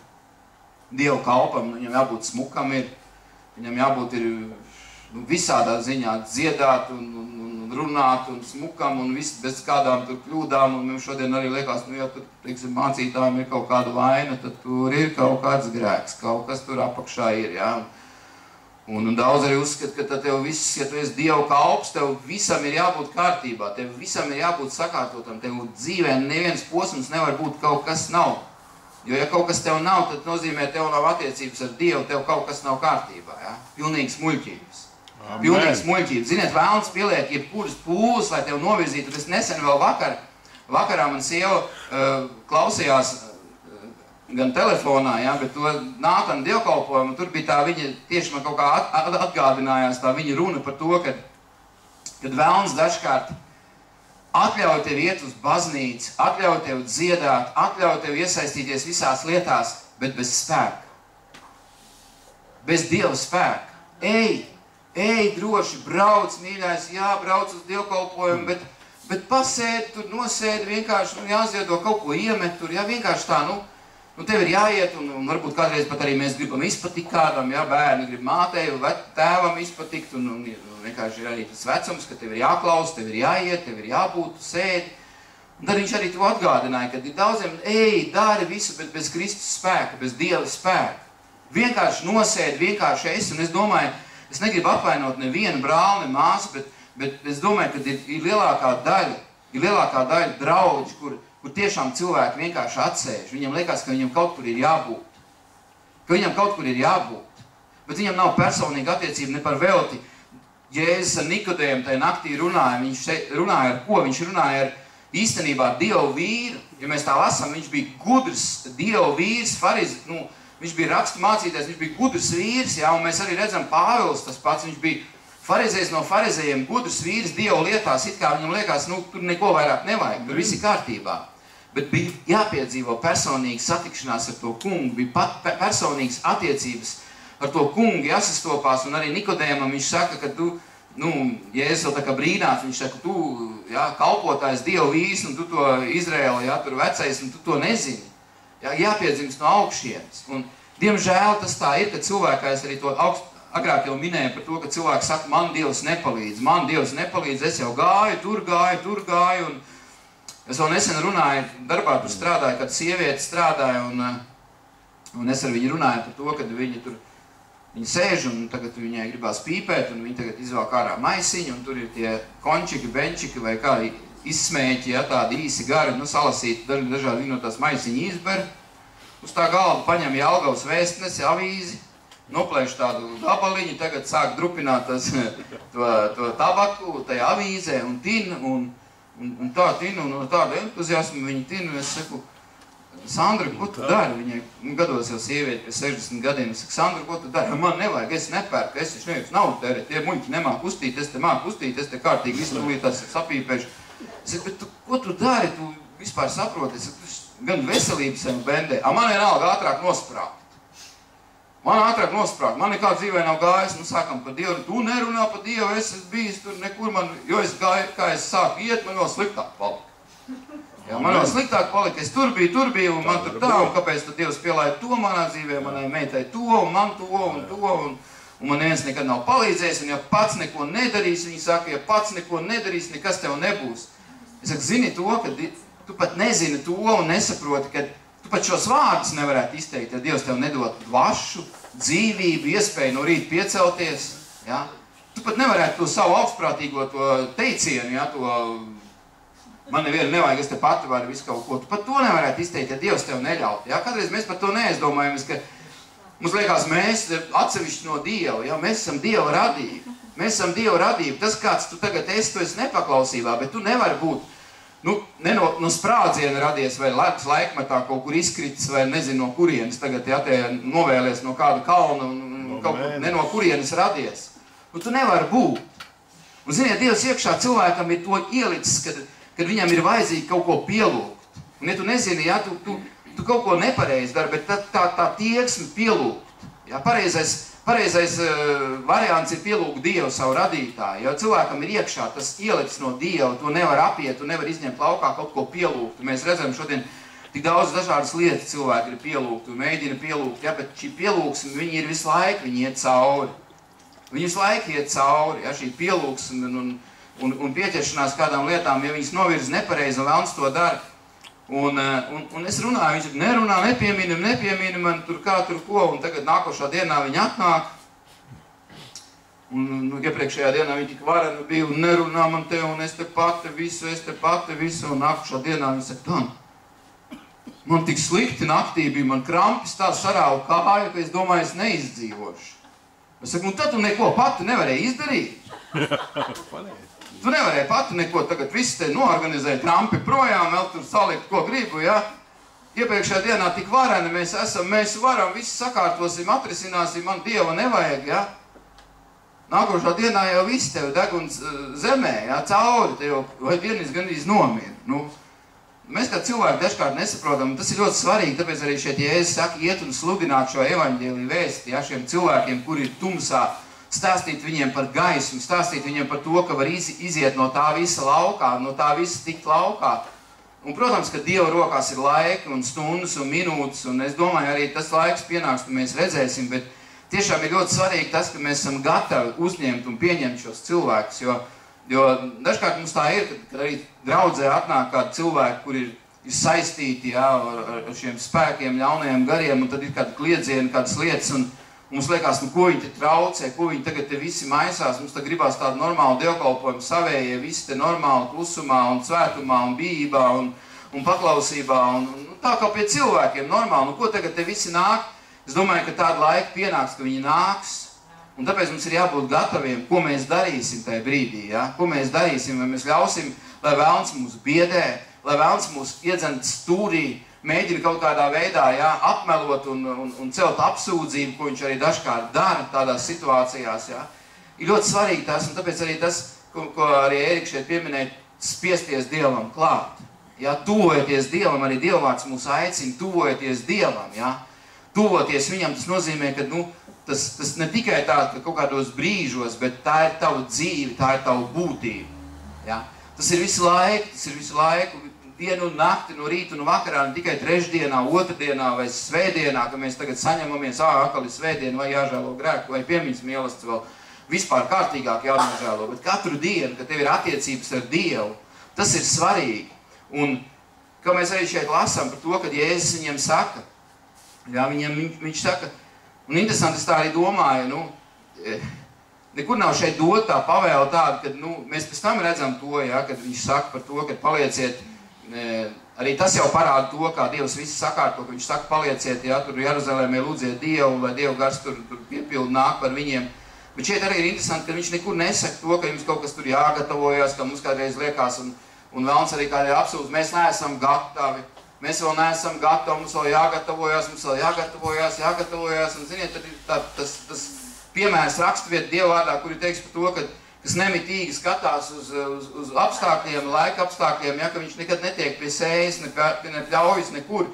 Dievu kalpam, viņam jābūt smukam ir, viņam jābūt ir visādā ziņā dziedāt un runāt un smukam un viss bez kādām tur kļūdām, un mums šodien arī liekas, nu, ja tur, teiksim, mācītājiem ir kaut kāda vaina, tad tur ir kaut kāds grēks, kaut kas tur apakšā ir, jā. Un daudz arī uzskat, ka tev viss, ja tu esi Dievu kalps, tev visam ir jābūt kārtībā, tev visam ir jābūt sakārtotam, tev dzīvē neviens posms nevar būt kaut kas nav. Jo, ja kaut kas tev nav, tad nozīmē, tev nav attiecības ar Dievu, tev kaut kas nav kārtībā, jā. Pilnīgs muļķības. Pilnīgs muļķības. Ziniet, Velns pieliek jebkuras pūles, lai tev novirzītu. Es nesen vēl vakarā man sieva klausījās gan telefonā, jā, bet to Nātana dievkalpojumu, tur bija tā viņa, tieši man kaut kā atgādinājās tā viņa runa par to, kad Velns dažkārt atļauj tev iet uz baznīcu, atļauj tev dziedāt, atļauj tev iesaistīties visās lietās, bet bez spēka. Bez Dieva spēka. Ej, droši, brauc, mīļais, jā, brauc uz dievkalpojumu, bet pasēdi tur, nosēdi vienkārši, nu, jāziedo kaut ko iemet tur, jā, vienkārši tā, nu tev ir jāiet, un varbūt kādreiz pat arī mēs gribam izpatikt kādam, jā, bērni grib mātei, tēvam izpatikt, un vienkārši ir arī tas vecums, ka tev ir jāklaus, tev ir jāiet, tev ir jābūt, tu sēdi. Un tad viņš arī to atgādināja, ka ir daudziem, dari visu, bet bez Kristus spēka, bez Dieva spēka. Vienkārši nosēdi, vienkārši esi, un es domāju, es negribu apvainot nevienu brāli, ne māsu, bet es domāju, ka ir lielākā daļa draudži, kur tiešām cilvēki vienkārši atsēž. Viņam liekas, ka viņam kaut kur ir jābūt. Bet viņam nav personīga attiecība ne par velti. Jēzus ar Nikodēmu tajā naktī runāja. Viņš runāja ar ko? Viņš runāja ar īstenībā Dievu vīru. Ja mēs tā lasām, viņš bija gudrs Dievu vīrs, viņš bija rakstu mācītājs, viņš bija gudrs vīrs, jā, un mēs arī redzam Pāvils tas pats, viņš bija farizējs no farizējiem, gudrs vīrs Dievu lietās, it kā viņam liekas, tur neko vairāk nevajag, tur viss ir kārtībā. Bet bija jāpiedzīvo personīgas satikšanās ar to kungu, bija personīgas attiecības ar to kungu, jāsastopās, un arī Nikodēmam viņš saka, ka tu, Jēzus vēl tā kā brīnāts, viņš saka, tu, jā, kalpotājs Dievu vīrs, un tu to Izraēla, jā, tur vecais, un tu to nezini. Jāpiedzimst no augšienes. Un, diemžēl, tas tā ir, ka cilvēkā es arī to agrāk jau minēju par to, ka cilvēki saka, man Dievs nepalīdz, es jau gāju, tur gāju, un es vēl nesen runāju, darbā tur strādāju, kad sieviete strādāja, un es ar viņu runāju par to, kad viņa sēž, un tagad viņai gribās pīpēt, un viņa tagad izvēl ārā maisiņu, un tur ir tie končiki, benčiki vai kā izsmēķi, ja, tādi īsi gari, salasīti, dažādi viņi no tās maisiņi izber. Uz tā galva paņem Jelgavas vēstnesi, avīzi, noplēš tādu gabaliņu, tagad sāk drupināt to tabaku tajā avīzē un tin, un tā tin, un tādu entuziasmu viņi tin, un es saku, Sandra, ko tu dari? Viņai gados jau sievieti pie 60 gadiem. Es saku, Sandra, ko tu dari? Man nevajag, es nepērku, es taču nevis naudu tērēt. Tie muļķi nemāk kustīt, es te māku kustīt, es te kārtīgi visu tūlītās sapīpēšu. Es saku, bet ko tu dari? Tu vispār saproti? Es saku, gan veselības sev bendē. Man vienalga ātrāk nosprākt. Man nekā dzīvē nav gājis, sākam par Dievu. Tu nerunā par Dievu, es esmu bijis tur nekur, jo es gāju, kā es sāku iet, man vēl sliktāk palika. Man vēl sliktāk palika, es tur biju, un man tur tā, un kāpēc tad Dievs pielāja to manā dzīvē, manai meitai to, un man to, un man neviens nekad nav palīdzējis, un ja pats neko nedarīs, viņi saka, ja pats neko nedarīs, nekas tev nebūs. Es saku, zini to, ka tu pat nezini to un nesaproti, ka tu pat šos vārdus nevarētu izteikt, ja Dievs tev nedod dvašu, dzīvību, iespēju no rīta piecelties, ja? Tu pat nevarētu to savu augstprātīgo to teicienu, ja, to man nevienu nevajag, es te pati varu visu kaut ko. Tu pat to nevarētu izteikt, ja Dievs tev neļaut. Ja? Kādreiz mēs par to neaizdomājamies, ka mums liekas, mēs atsevišķi no Dieva, ja? Mēs esam Dieva radība. Mēs esam Dieva radība. Tas, kāds tu tagad esi, tu esi nepaklausībā, bet tu nevari būt ne no sprādziena radies vai ledus laikmetā kaut kur izkritis vai nezinu no kurienes tagad, ja te novēlies no kāda kalna un kaut kur ne no kurienes radies. Tu nevari būt. Un ziniet, Dievs iekšā cilvēkam ir to ielicis, kad viņam ir vajadzīgi kaut ko pielūgt. Un ja tu nezini, ja, tu kaut ko nepareizi dari, bet tā tieksme pielūgt. Ja, pareizais variants ir pielūgt Dievu savu radītāju. Ja cilvēkam ir iekšā tas ielicis no Dieva, to nevar apiet, tu nevar izņemt laukā kaut ko pielūgt. Mēs redzam šodien tik daudz dažādas lietas cilvēki ir pielūgt un mēģina pielūgt, ja, bet šī pielūgsme, viņi ir visu laiku, viņi iet cauri. Viņi visu laiku iet cauri, ja, šī pielūgsme un pieķeršanās kādām lietām, ja viņas novirz nepareizi un vēlns to dara. Un es runāju, viņš nerunā, nepiemini man tur kā tur ko, un tagad nākošā dienā viņi atnāk. Un iepriekšējā dienā viņi tik vareni bija un nerunā man te, un es te pati visu, un nākošā dienā viņi saka, man tik slikti naktī bija, man krampis tā sarāva kāju, ka es domāju, es neizdzīvošu. Es saku, tad tu neko pati nevarēji izdarīt. Tu nevarēji pati neko tagad visu te noorganizēt, krampi projām, vēl tur salikt, ko gribu, ja? Iepriekšējā dienā tik vareni mēs esam, mēs varam, visu sakārtosim, atrisināsim, man Dieva nevajag, ja? Nākošā dienā jau viss tev deguns zemē, ja, cauri, te jau vai vienīs gandrīz nomira. Mēs kā cilvēki dažkārt nesaprotam, un tas ir ļoti svarīgi, tāpēc arī šeit Jēzus saka, iet un sludināt šo evaņģēliju vēsti, ja, šiem cilvēkiem, kuri ir tumsā, stāstīt viņiem par gaismu, stāstīt viņiem par to, ka var iziet no tā visa laukā, no tā visa tikt laukā. Un, protams, ka Dieva rokās ir laiki un stundas un minūtes, un es domāju, arī tas laiks pienāks, ka mēs redzēsim, bet tiešām ir ļoti svarīgi tas, ka mēs esam gatavi uzņemt un pieņemt šos cilvēkus, jo dažkārt mums tā ir, kad arī draudzē atnāk kādi cilvēki, kur ir saistīti, jā, ar šiem spēkiem, ļaunajiem gariem, un tad ir kādi kliedzieni, kādas lietas, un mums liekas, ko viņi te traucē, ko viņi tagad te visi maisās, mums te gribās tādu normālu dievkalpojumu savējie, visi te normāli klusumā un svētumā un bijībā un paklausībā, un tā kā pie cilvēkiem normāli, ko tagad te visi nāk, es domāju, ka tāda laika pienāks, ka viņi nāks, un tāpēc mums ir jābūt gataviem, ko mēs darīsim tajā brīdī, ja? Ko mēs darīsim, vai mēs ļausim, lai velns mūs biedē, lai velns mūs iedzent stūrī, mēģina kaut kādā veidā, ja, apmelot un celt apsūdzību, ko viņš arī dažkārt dara tādās situācijās. Ja. Ir ļoti svarīgi tas, un tāpēc arī tas, ko arī Ērika šeit pieminēja, spiesties Dievam klāt. Ja, tuvojoties Dievam, arī Dievvārds mūs aicina, tuvojoties Dievam. Ja. Tuvoties viņam, tas nozīmē, ka tas ne tikai tā, ka kaut kādos brīžos, bet tā ir tava dzīve, tā ir tava būtība. Ja. Tas ir visu laiku, dienu un nakti, no rīta un vakarā, ne tikai trešdienā, otrdienā vai svētdienā, ka mēs tagad saņemamies, atkal ir svētdiena, vai jāžēlo grēku, vai piemiņas mīlestība vēl vispār kārtīgāk jānožēlo, bet katru dienu, kad tev ir attiecības ar Dievu, tas ir svarīgi. Un, kā mēs arī šeit lasām par to, kad Jēzus viņiem saka, jā, viņš saka, un interesanti, es tā arī domāju, nekur nav šeit dot tā pavēle tāda, kad, mēs pēc tam redzam to, jā, kad viņš saka par to, kad palieciet. Arī tas jau parāda to, kā Dievs visi sakārto, ka viņš saka, palieciet, ja, tur Jeruzalemē lūdziet Dievu, lai Dievu gars tur piepildu nāk par viņiem. Bet šeit arī ir interesanti, ka viņš nekur nesaka to, ka jums kaut kas tur jāgatavojas, ka mums kādreiz liekas, un velns arī kādreiz apsūdz, mēs neesam gatavi, mēs vēl neesam gatavi, mums vēl jāgatavojās, un ziniet, tad ir tas piemērs rakstvieta Dieva vārdā, kur ir teiks par to, kas nemitīgi skatās uz apstākļiem, laika apstākļiem, ja, ka viņš nekad netiek pie sējas, ne pļaujas nekur.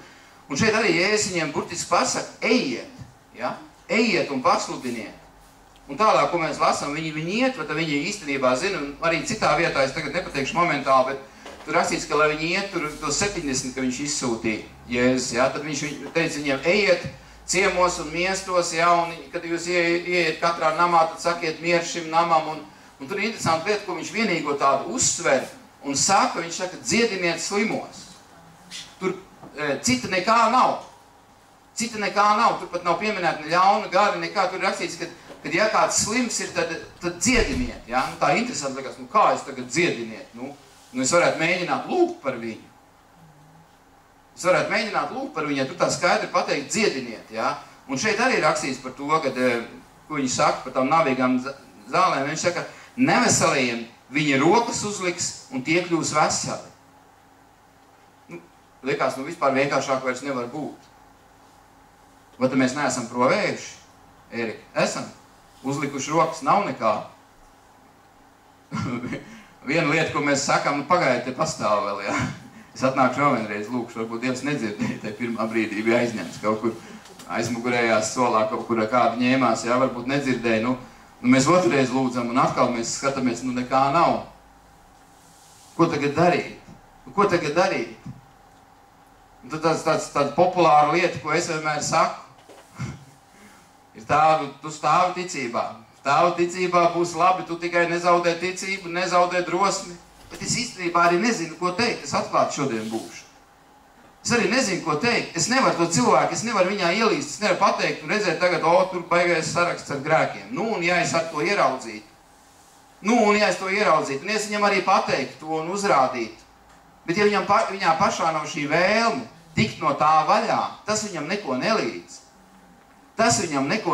Un šeit arī Jēzus viņiem burtiski pasaka, ejiet, ja, ejiet un pasludiniet. Un tālāk, ko mēs lasām, viņi iet, bet viņi īstenībā zina, un arī citā vietā, es tagad nepateikšu momentāli, bet tur rakstīts, ka lai viņi iet, tur to 70, ka viņš izsūtīja Jēzus, ja, tad viņš teica viņiem, ejiet ciemos un miestos, ja, un kad jūs ieiet katrā namā, tad sakiet mieru šim namam, un tur ir interesanti lieta, ko viņš vienīgo tādu uzsver un saka, viņš saka, dziediniet slimos. Tur cita nekā nav. Cita nekā nav, tur pat nav pieminēta ne ļauna gari, nekā tur ir rakstīts, kad ja kāds slims ir, tad dziediniet, ja? Nu, tā interesanti liekas, nu kā es tagad dziediniet, nu es varētu mēģināt lūgt par viņu. Es varētu mēģināt lūgt par viņu, ja tur tā skaidri pateikt dziediniet, ja? Un šeit arī rakstīts par to, kad, ko viņi saka par tām navīgām zālēm, viņš saka, neveselajiem viņa rokas uzliks un tie kļūs veseli. Nu, liekas, nu vispār vienkāršāk vairs nevar būt. Vai tad mēs neesam provējuši, Erika? Esam. Uzlikuši rokas nav nekā. Viena lieta, ko mēs sakām, nu pagaidiet, te pastāv vēl, jā. Es atnākšu vēl vienreiz lūkšu, varbūt Dievs nedzirdēja, te pirmā brīdī bija aizņemts kaut kur aizmugurējās solā, kaut kur kāda ņēmās, jā, varbūt nedzirdēja, nu mēs otrreiz lūdzam un atkal mēs skatāmies, nu nekā nav. Ko tagad darīt? Ko tagad darīt? Un tad tāda populāra lieta, ko es vienmēr saku, ir tādu, tu stāvi ticībā. Stāvi ticībā būs labi, tu tikai nezaudē ticību, nezaudē drosmi. Bet es īstenībā arī nezinu, ko teikt. Es atklāti šodien būšu. Es arī nezinu, ko teikt. Es nevaru to cilvēku, es nevaru viņā ielīst, es nevaru pateikt un redzēt tagad, tur baigais saraksts ar grēkiem. Nu, un ja es ar to ieraudzītu. Un ja es viņam arī pateiktu to un uzrādītu. Bet ja viņā pašā nav šī vēlme tikt no tā vaļā, tas viņam neko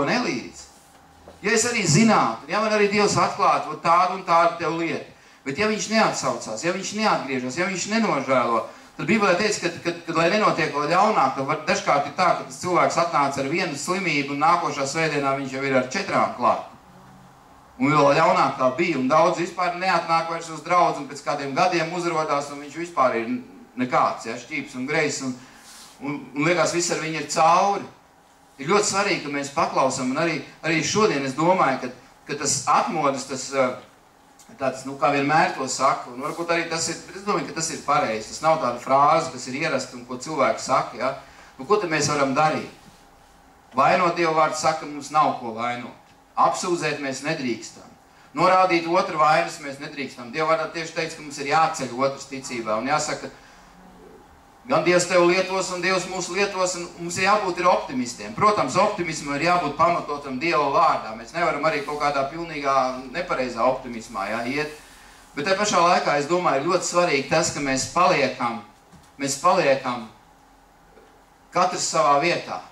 nelīdz. Ja es arī zinātu, ja man arī Dievs atklātu tādu un tādu tev lietu, bet ja viņš neatsaucās, ja viņš neatgriežas, ja viņš nenožēlo, tad Bībelē teica, ka lai nenotiek vēl ļaunāk, tad dažkārt ir tā, ka tas cilvēks atnāca ar vienu slimību un nākošā svētdienā viņš jau ir ar 4 klāt. Un vēl ļaunāk tā bija, un daudz vispār neatnāk vairs uz draudzi, un pēc kādiem gadiem uzrodās, un viņš vispār ir nekāds, ja, šķīps un grejs, un liekas, viss ar viņu ir cauri. Ir ļoti svarīgi, ka mēs paklausam, un arī šodien es domāju, ka tas atmodas, tāds, nu, kā vienmēr to saka, un varbūt arī tas ir, es domāju, ka tas ir pareizi, tas nav tāda frāze, kas ir ierasta un ko cilvēki saka, ja? Nu, ko tad mēs varam darīt? Vainot Dieva vārdu saka, mums nav ko vainot. Apsūdzēt mēs nedrīkstam. Norādīt otru vainas mēs nedrīkstam. Dieva vārdā tieši teica, ka mums ir jāceļ otrs ticībā, un jāsaka, gan Dievs tev lietos, un Dievs mūs lietos, un mums ir jābūt optimistiem. Protams, optimismam ir jābūt pamatotam Dieva vārdā. Mēs nevaram arī kaut kādā pilnīgā nepareizā optimismā iet. Bet te pašā laikā, es domāju, ļoti svarīgi tas, ka mēs paliekam katrs savā vietā.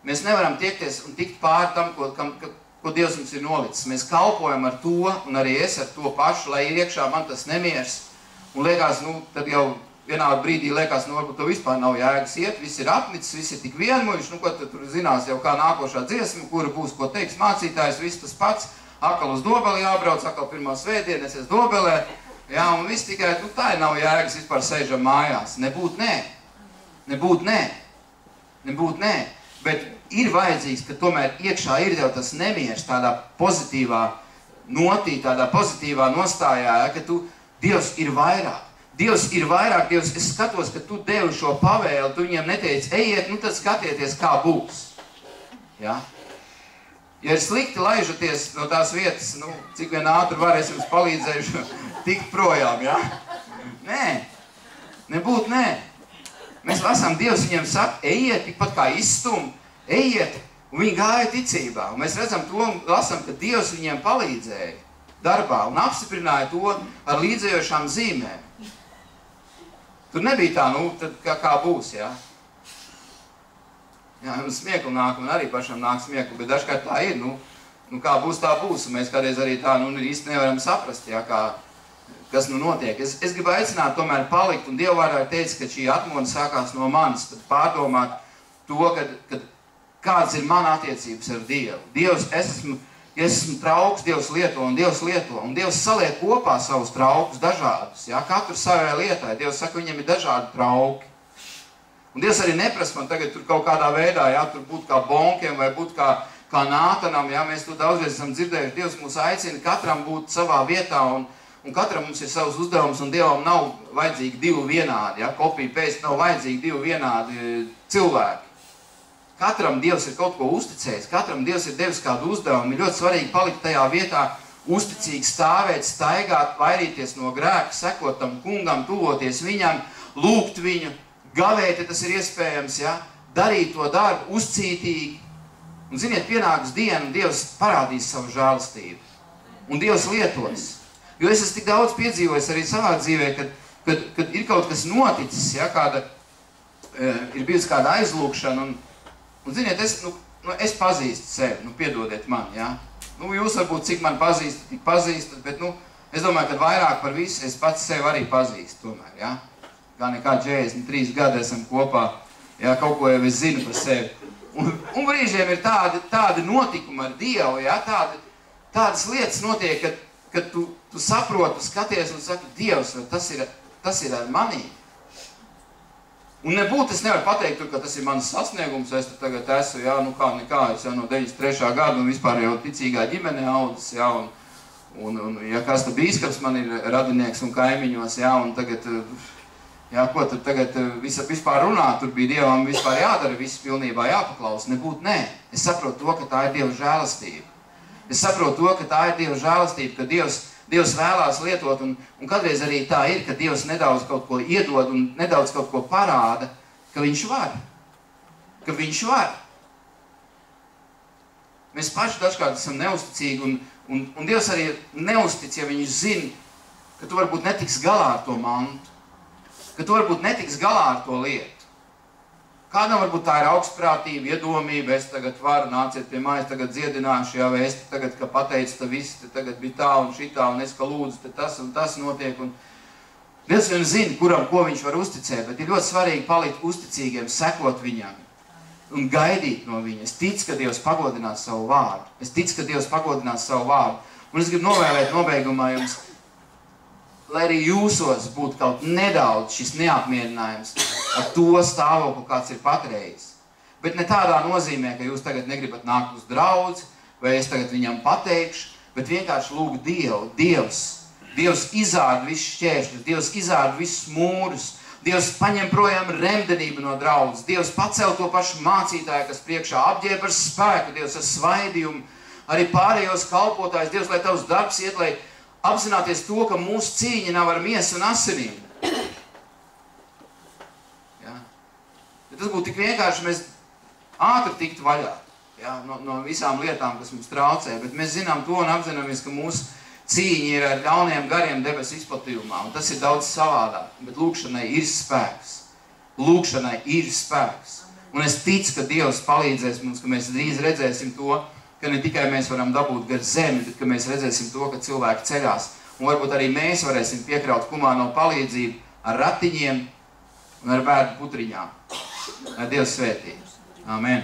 Mēs nevaram tiekties un tikt pāri tam, ko Dievs mums ir nolicis. Mēs kalpojam ar to, un arī es ar to pašu, lai ir iekšā man tas nemiers. Un liekas, nu, tad jau vienā brīdī liekas, nu, varbūt to vispār nav jēgas iet, viss ir apnicis, viss ir tik vienmuļš, nu, ko tad tur zinās jau kā nākošā dziesma, kura būs, ko teiks mācītājs, viss tas pats, atkal uz Dobeli jābrauc, atkal pirmā svētdiena, es esmu Dobelē, jā, un viss tikai, nu, tā ir nav jēgas, vispār sēžam mājās. Nebūt nē. Bet ir vajadzīgs, ka tomēr iekšā ir jau tas nemieris tādā pozitīvā notī, tādā pozitīvā nostājā, ka Dievs ir vairāk. Dievs, es skatos, ka tu devi šo pavēli, tu viņiem neteici, ejiet, nu tad skatieties, kā būs. Ja? Ja ir slikti laižaties no tās vietas, nu, cik vien ātri var, es jums palīdzēšu tikt projām, ja? Nebūt. Mēs lasām, Dievs viņiem saka, ejiet, tikpat kā izstum, ejiet, un viņi gāja ticībā. Un mēs redzam to un lasām, ka Dievs viņiem palīdzēja darbā un apstiprināja to ar līdzējošām zīmēm. Tur nebija tā, nu, tad kā būs, jā. Jā, un smiekli nāk, un arī pašam nāk smiekli, bet dažkārt tā ir, nu kā būs, tā būs. Un mēs kādreiz arī tā, nu, īsti nevaram saprast, jā, kas nu notiek. Es gribu aicināt tomēr palikt, un Dieva vārdā ir teicis, ka šī atmoda sākās no manis, tad pārdomāt to, kad kādas ir mana attiecības ar Dievu. Dievs, es esmu trauks, Dievs lieto, un Dievs saliek kopā savus traukus dažādus, ja? Katru savai lietai. Dievs saka, viņam ir dažādi trauki. Un Dievs arī neprasa man tagad tur kaut kādā veidā, ja? Tur būt kā bonkiem vai būt kā Nātanam, ja? Mēs to daudzreiz esam dzirdējuši. Dievs mūs aicina katram būt savā vietā, un katram mums ir savs uzdevums, un Dievam nav vajadzīgi divi vienādi, ja? Kopija pēc nav vajadzīgi divi vienādi cilvēki. Katram Dievs ir kaut ko uzticējis, katram Dievs ir devis kādu uzdevumu. Ir ļoti svarīgi palikt tajā vietā, uzticīgi stāvēt, staigāt, vairīties no grēka, sekot tam kungam, tuvoties viņam, lūgt viņu, gavēt, ja tas ir iespējams, ja? Darīt to darbu uzcītīgi. Un ziniet, pienāks diena, un Dievs parādīs savu žēlastību. Un Dievs lietos. Jo es esmu tik daudz piedzīvojis arī savā dzīvē, kad ir kaut kas noticis, ja? Ir bijusi kāda aizlūkšana, un ziniet, es pazīstu sevi, piedodiet man, ja? Jūs varbūt cik man pazīstat, tik pazīstat, bet, es domāju, ka vairāk par visu es pats sevi arī pazīstu tomēr, ja? Gan nekā 43 gadi esam kopā, ja? Kaut ko jau es zinu par sevi. Un brīžiem ir tādi notikumi ar Dievu, ja? Tādas lietas notiek, kad tu saproti, skaties un saki, Dievs, tas ir ar manī. Un nebūtu, es nevaru pateikt, ka tas ir mans sasniegums, es tagad esmu, ja, es jau no 93. gada un vispār jau ticīgā ģimenē audzis, ja, un ja kāds tad bīskaps man ir radinieks un kaimiņos, ja, un tagad, ja, ko tad tagad vispār runā, tur bija Dievam vispār jādara, viss pilnībā jāpaklaus, nebūtu, nē. Es saprotu to, ka tā ir Dieva žēlastība. Es saprotu to, ka tā ir Dieva žēlastība, ka Dievs vēlās lietot, un kādreiz arī tā ir, ka Dievs nedaudz kaut ko iedod un nedaudz kaut ko parāda, ka viņš var. Ka viņš var. Mēs paši dažkārt esam neusticīgi, un Dievs arī neustic, ja viņš zina, ka tu varbūt netiks galā ar to mantu, ka tu varbūt netiks galā ar to lietu. Kādam varbūt tā ir augstprātība, iedomība, es tagad varu, nāciet pie mājas, tagad dziedināšu, ja, vai es tagad, ka pateicu, ta viss, tagad bija tā un šitā, un es, ka lūdzu, te tas un tas notiek, un Dievs vien zina, kuram, ko viņš var uzticēt, bet ir ļoti svarīgi palikt uzticīgiem, sekot viņam un gaidīt no viņa. Es ticu, ka Dievs pagodinās savu vārdu. Un es gribu novēlēt nobeigumā jums, lai arī jūsos būtu kaut nedaudz šis neapmierinājums ar to stāvokli, kāds ir patreiz. Bet ne tādā nozīmē, ka jūs tagad negribat nākt uz draudzi, vai es tagad viņam pateikšu, bet vienkārši lūgt Dievu. Dievs izārda visus šķēršļus, Dievs izārda visus mūrus, Dievs paņem projām remdenību no draudzes, Dievs pacel to pašu mācītāju, kas priekšā apģēb ar spēku, Dievs ar svaidījumu, arī pārējos kalpotājus, Dievs, lai tavs darbs iet, lai apzināties to, ka mūsu cīņa nav ar miesu un asinīm. Ja? Ja tas būtu tik vienkārši, mēs ātri tiktu vaļā, ja? no visām lietām, kas mums traucē, bet mēs zinām to un apzināmies, ka mūsu cīņa ir ar ļauniem gariem debesu izplatījumā, un tas ir daudz savādāk, bet lūkšanai ir spēks. Un es ticu, ka Dievs palīdzēs mums, ka mēs drīz redzēsim to, ka ne tikai mēs varam dabūt gar zemi, bet ka mēs redzēsim to, ka cilvēki ceļās. Un varbūt arī mēs varēsim piekraut humāno palīdzību ar ratiņiem un ar bērnu putriņām. Lai Dievs svētī. Amen.